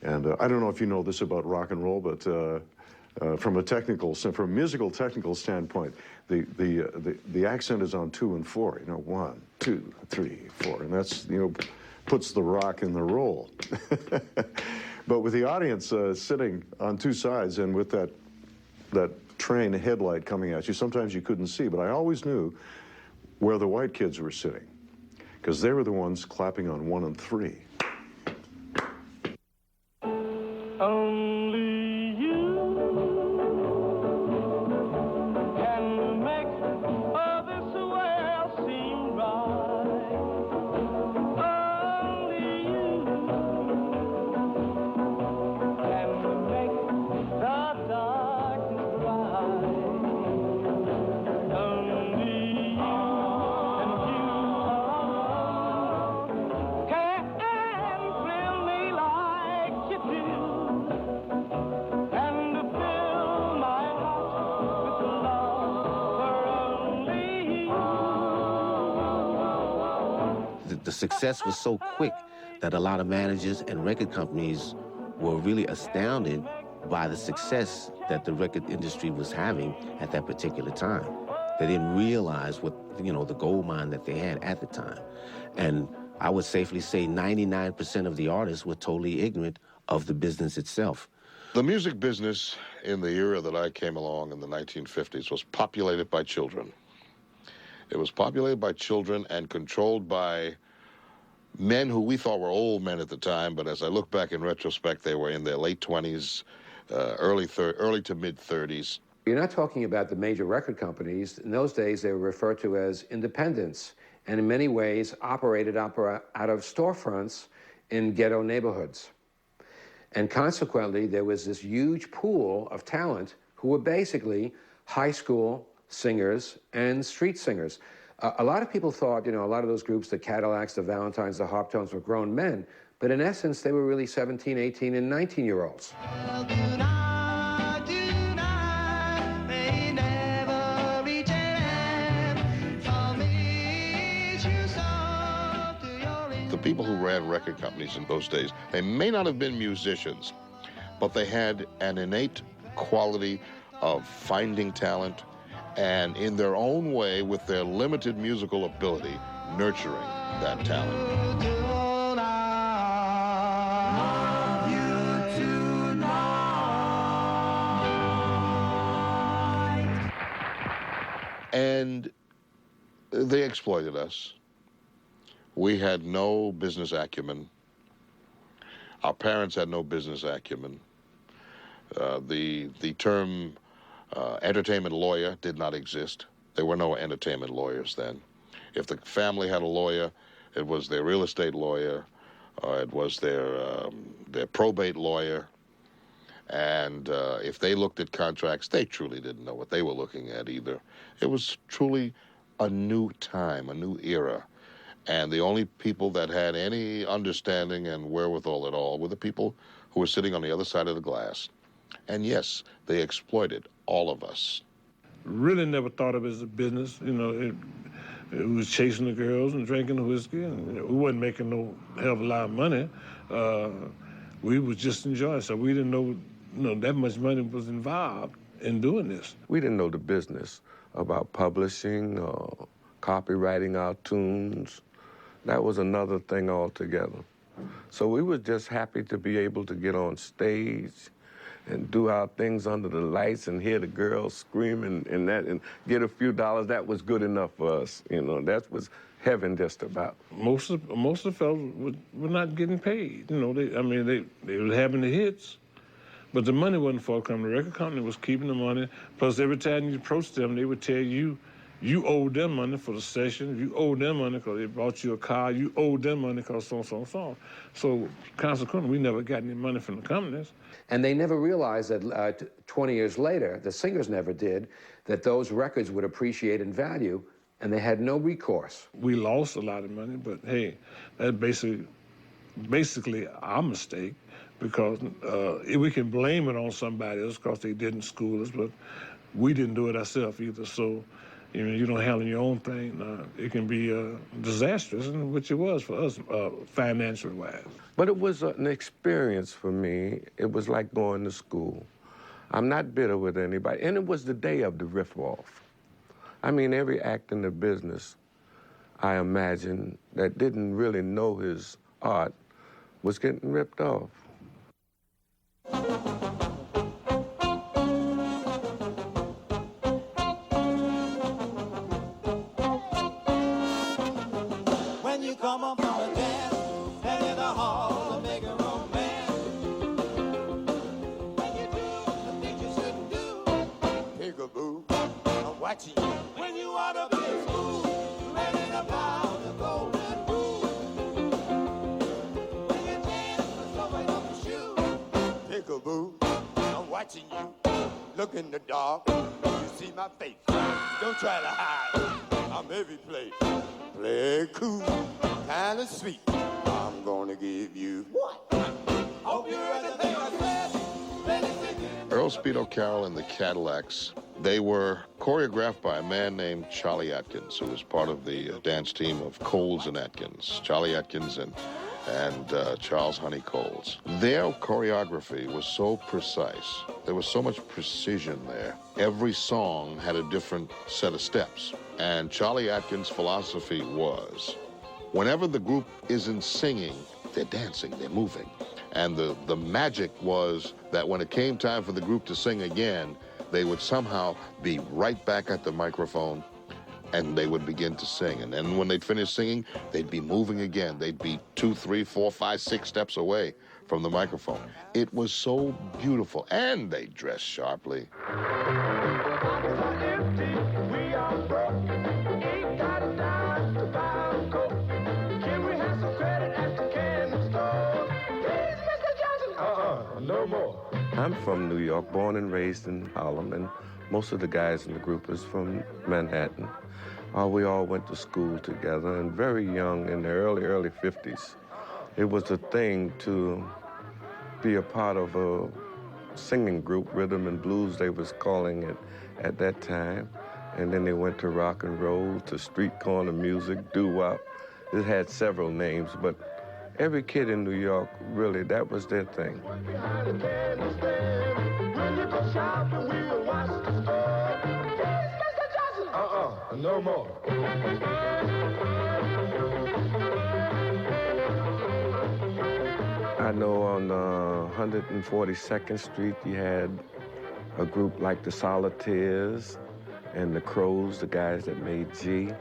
And I don't know if you know this about rock and roll, but from a musical technical standpoint, the accent is on 2 and 4. You know, 1, 2, 3, 4, and that's, you know, puts the rock in the roll. But with the audience sitting on 2 sides and with that train headlight coming at you, sometimes you couldn't see, but I always knew where the white kids were sitting because they were the ones clapping on 1 and 3. Only you can make this world seem right. Only you can make the darkness bright. Only you can thrill me like you do. The success was so quick that a lot of managers and record companies were really astounded by the success that the record industry was having at that particular time. They didn't realize what, you know, the gold mine that they had at the time. And I would safely say 99% of the artists were totally ignorant of the business itself. The music business in the era that I came along in the 1950s was populated by children. It was populated by children and controlled by men who we thought were old men at the time, but as I look back in retrospect, they were in their late 20s, early to mid-30s. You're not talking about the major record companies. In those days, they were referred to as independents, and in many ways operated out of storefronts in ghetto neighborhoods. And consequently, there was this huge pool of talent who were basically high school singers and street singers. A lot of people thought, you know, a lot of those groups, the Cadillacs, the Valentines, the Harptones, were grown men, but in essence, they were really 17, 18, and 19-year-olds. The people who ran record companies in those days, they may not have been musicians, but they had an innate quality of finding talent and, in their own way, with their limited musical ability, nurturing that talent. And they exploited us. We had no business acumen. Our parents had no business acumen. The term entertainment lawyer did not exist. There were no entertainment lawyers then. If the family had a lawyer, it was their real estate lawyer, or it was their probate lawyer. And if they looked at contracts, they truly didn't know what they were looking at either. It was truly a new time, a new era. And the only people that had any understanding and wherewithal at all were the people who were sitting on the other side of the glass. And yes, they exploited all of us. Really never thought of it as a business. You know, it was chasing the girls and drinking the whiskey, and we wasn't making no hell of a lot of money. We was just enjoying. So we didn't know, that much money was involved in doing this. We didn't know the business about publishing or copywriting our tunes. That was another thing altogether. So we were just happy to be able to get on stage and do our things under the lights and hear the girls screaming and get a few dollars. That was good enough for us. You know, that was heaven just about. Most of the fellas were not getting paid. You know, they were having the hits, but the money wasn't forthcoming. The record company was keeping the money. Plus, every time you approached them, they would tell you, you owed them money for the session. You owed them money because they bought you a car. You owed them money because so. So consequently, we never got any money from the companies. And they never realized that 20 years later, the singers never did, that those records would appreciate in value, and they had no recourse. We lost a lot of money, but hey, that's basically our mistake, because we can blame it on somebody else because they didn't school us, but we didn't do it ourselves either. So, you know, you don't handle your own thing, it can be disastrous, which it was for us, financially wise. But it was an experience for me. It was like going to school. I'm not bitter with anybody. And it was the day of the riff-off. I mean, every act in the business, I imagine, that didn't really know his art was getting ripped off. When you come up from a dance, and in the hall to make a romance. When you do the things you shouldn't do, peekaboo, I'm watching you. When you ought to be in school, learning about the golden rule. When you dance with somebody else's shoe, peekaboo, I'm watching you. Look in the dark, you see my face. Don't try to hide, I'm every place. Play it cool, kind of sweet. I'm gonna give you what? Hope you heard the thing I said. Ready, sing. Earl Speedo Carroll and the Cadillacs, they were choreographed by a man named Charlie Atkins, who was part of the dance team of Coles and Atkins. Charlie Atkins and Charles Honey Coles. Their choreography was so precise. There was so much precision there. Every song had a different set of steps. And Charlie Atkins' philosophy was, whenever the group isn't singing, they're dancing, they're moving. And the magic was that when it came time for the group to sing again, they would somehow be right back at the microphone and they would begin to sing. And then when they'd finish singing, they'd be moving again. They'd be 2, 3, 4, 5, 6 steps away from the microphone. It was so beautiful, and they dressed sharply. No more. I'm from New York, born and raised in Harlem, and most of the guys in the group is from Manhattan. We all went to school together, and very young, in the early 50s, it was a thing to be a part of a singing group, rhythm and blues they was calling it at that time. And then they went to rock and roll, to street corner music, doo-wop. It had several names, but every kid in New York, really, that was their thing. No more. I know on 142nd Street, you had a group like the Solitaires and the Crows, the guys that made G.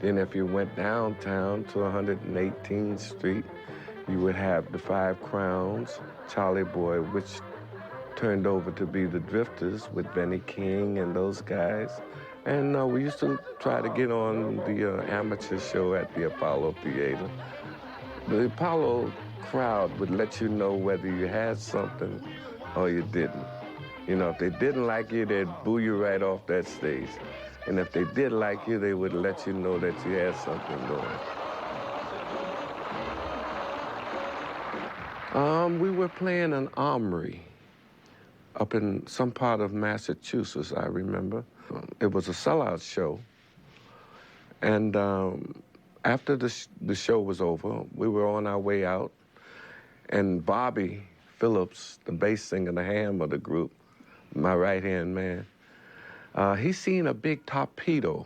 Then if you went downtown to 118th Street, you would have the Five Crowns, Charlie Boy, which turned over to be the Drifters with Benny King and those guys. And we used to try to get on the amateur show at the Apollo Theater. The Apollo crowd would let you know whether you had something or you didn't. You know, if they didn't like you, they'd boo you right off that stage. And if they did like you, they would let you know that you had something going. We were playing an armory up in some part of Massachusetts, I remember. It was a sellout show. And after the show was over, we were on our way out, and Bobby Phillips, the bass singer, the ham of the group, my right-hand man, he seen a big torpedo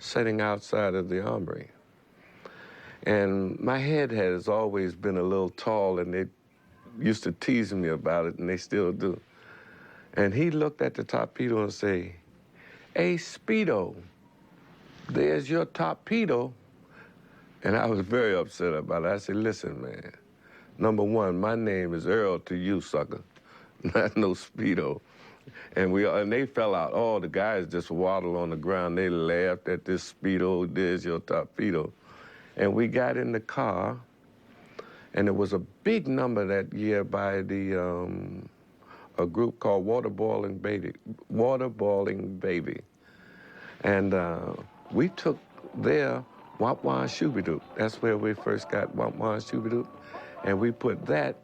sitting outside of the armory. And my head has always been a little tall, and they used to tease me about it, and they still do. And he looked at the torpedo and say, "Hey, Speedo, there's your torpedo." And I was very upset about it. I said, "Listen, man, number one, my name is Earl to you, sucker, not no Speedo." And they fell out. All the guys just waddled on the ground. They laughed at this Speedo, there's your torpedo. And we got in the car, and it was a big number that year by a group called Waterboiling Baby. And we took their Womp Wah Shooby-Doo. That's where we first got Womp Wah Shooby-Doo. And we put that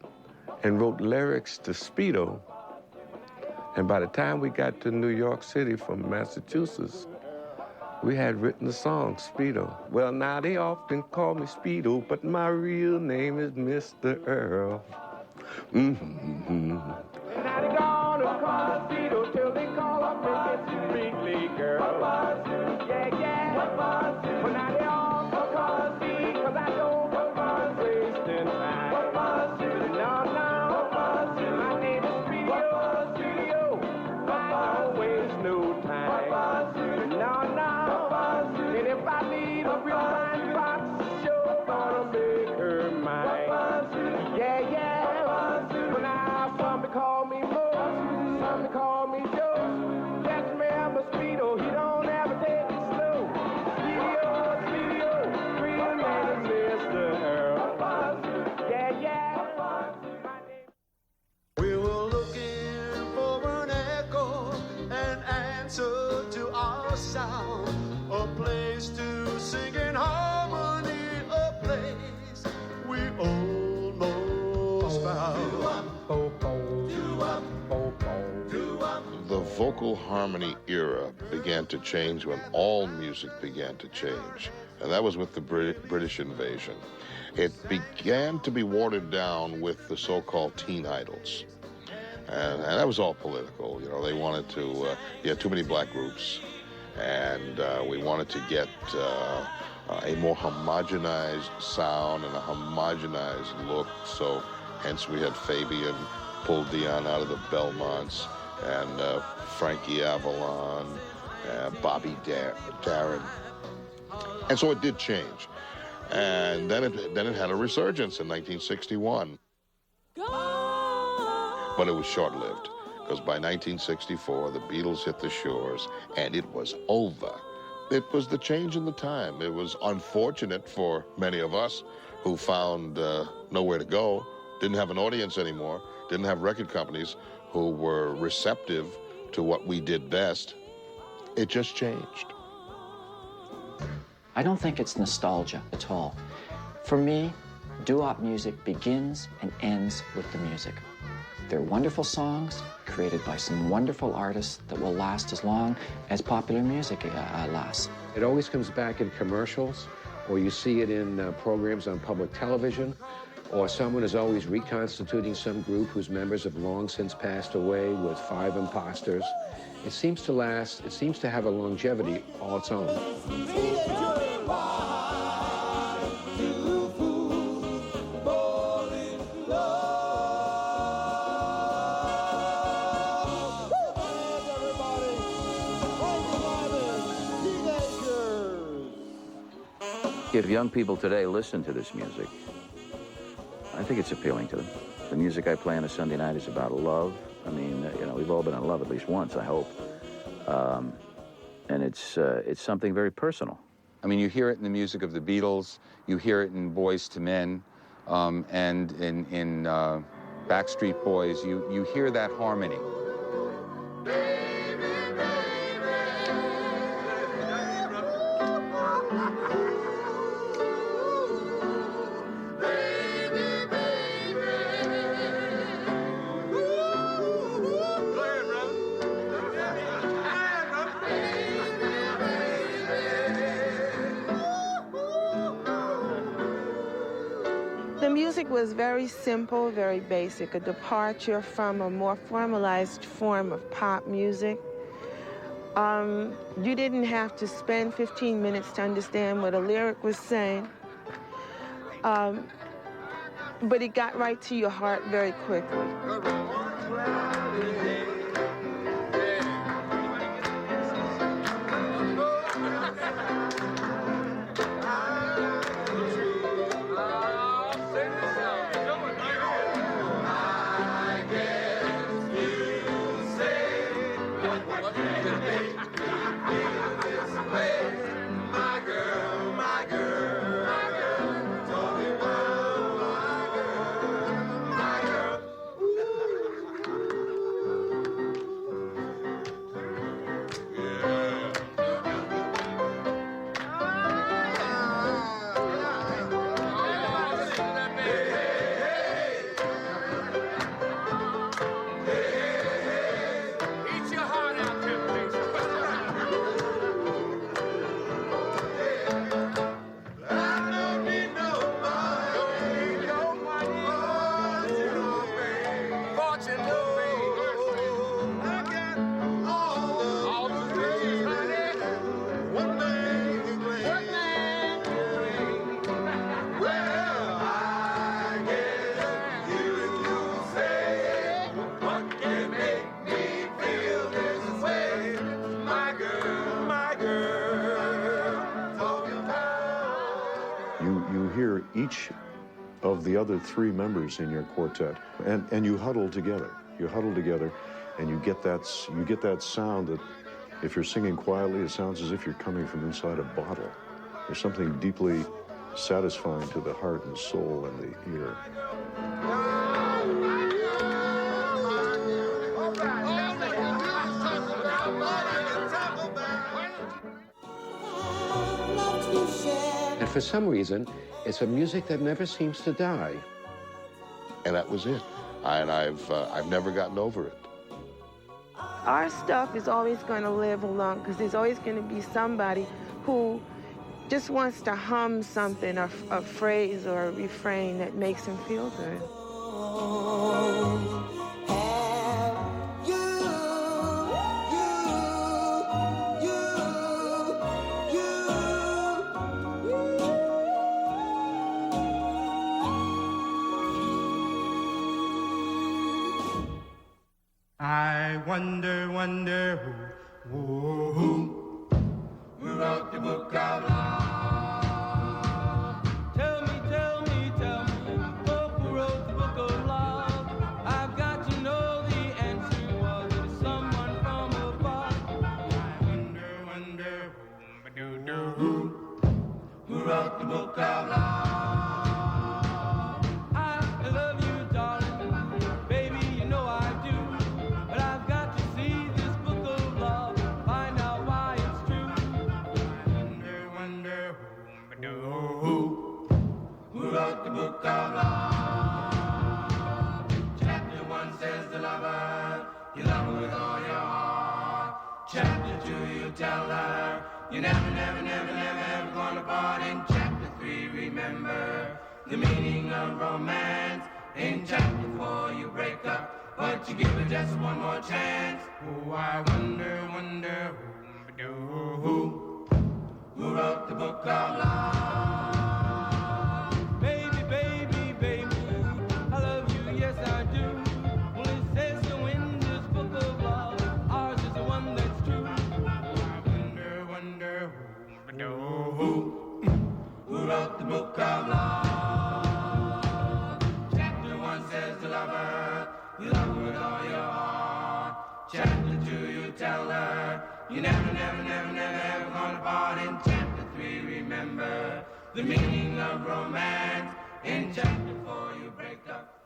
and wrote lyrics to Speedo. And by the time we got to New York City from Massachusetts, we had written the song, Speedo. Well, now they often call me Speedo, but my real name is Mr. Earl. Mm-hmm. Now they gonna call us Speedo till they call up and get you big league girl. Yeah, yeah. Well, now they all call us Speed, 'cause I don't want to wasting time. No, my name is Speedo. I don't waste no time. No. And if I need a real fine box, sure gonna make her mine. Yeah. Well, now some call me Mo, some call me Joe. Just remember Speedo, he don't ever take it slow. Speedo, real name is Mr. Earl. Yeah. We were looking for an echo, an answer to our sound, a place to sing in harmony, a place we almost found. The vocal harmony era began to change when all music began to change, and that was with the British invasion. It began to be watered down with the so-called teen idols, and that was all political. You know, they wanted to, you had too many black groups, and we wanted to get a more homogenized sound and a homogenized look, so hence we had Fabian pulled Dion out of the Belmonts, and Frankie Avalon, Bobby Darin. And so it did change. And then it had a resurgence in 1961. But it was short-lived, because by 1964, the Beatles hit the shores, and it was over. It was the change in the time. It was unfortunate for many of us who found nowhere to go, didn't have an audience anymore, didn't have record companies who were receptive to what we did best. It just changed. I don't think it's nostalgia at all. For me, doo-wop music begins and ends with the music. They're wonderful songs created by some wonderful artists that will last as long as popular music lasts. It always comes back in commercials, or you see it in programs on public television, or someone is always reconstituting some group whose members have long since passed away with 5 imposters. It seems to last, it seems to have a longevity all its own. If young people today listen to this music, I think it's appealing to them. The music I play on a Sunday night is about love. I mean, you know, we've all been in love at least once, I hope. And it's something very personal. I mean, you hear it in the music of the Beatles, you hear it in Boyz II Men, and in Backstreet Boys, you hear that harmony. The music was very simple, very basic, a departure from a more formalized form of pop music. You didn't have to spend 15 minutes to understand what a lyric was saying, but it got right to your heart very quickly. You hear each of the other 3 members in your quartet, and you huddle together. You huddle together, and you get that sound that, if you're singing quietly, it sounds as if you're coming from inside a bottle. There's something deeply satisfying to the heart and soul and the ear. And for some reason, it's a music that never seems to die. And that was it. And I've never gotten over it. Our stuff is always going to live along because there's always going to be somebody who just wants to hum something, a phrase or a refrain that makes him feel good. I wonder who wrote the book of love? Tell me, who wrote the book of love? I've got to know the answer. Was it someone from above? I wonder who wrote the book of love? I love you, darling, baby, you know I do. You never, never, never, never, ever gonna part. In chapter 3, remember the meaning of romance. In chapter 4, you break up, but you give it just one more chance. Oh, I wonder, wonder who wrote the book of love? Baby, baby, baby, I love you, yes I do. Well, it says so in this book of love, ours is the one that's true. I wonder, wonder who wrote the book of love? Chapter 1 says to love her, you love her with all your heart. Chapter 2, you tell her, you never, never, never, never, ever gonna part. In chapter 3, remember the meaning of romance. In chapter 4, you break up.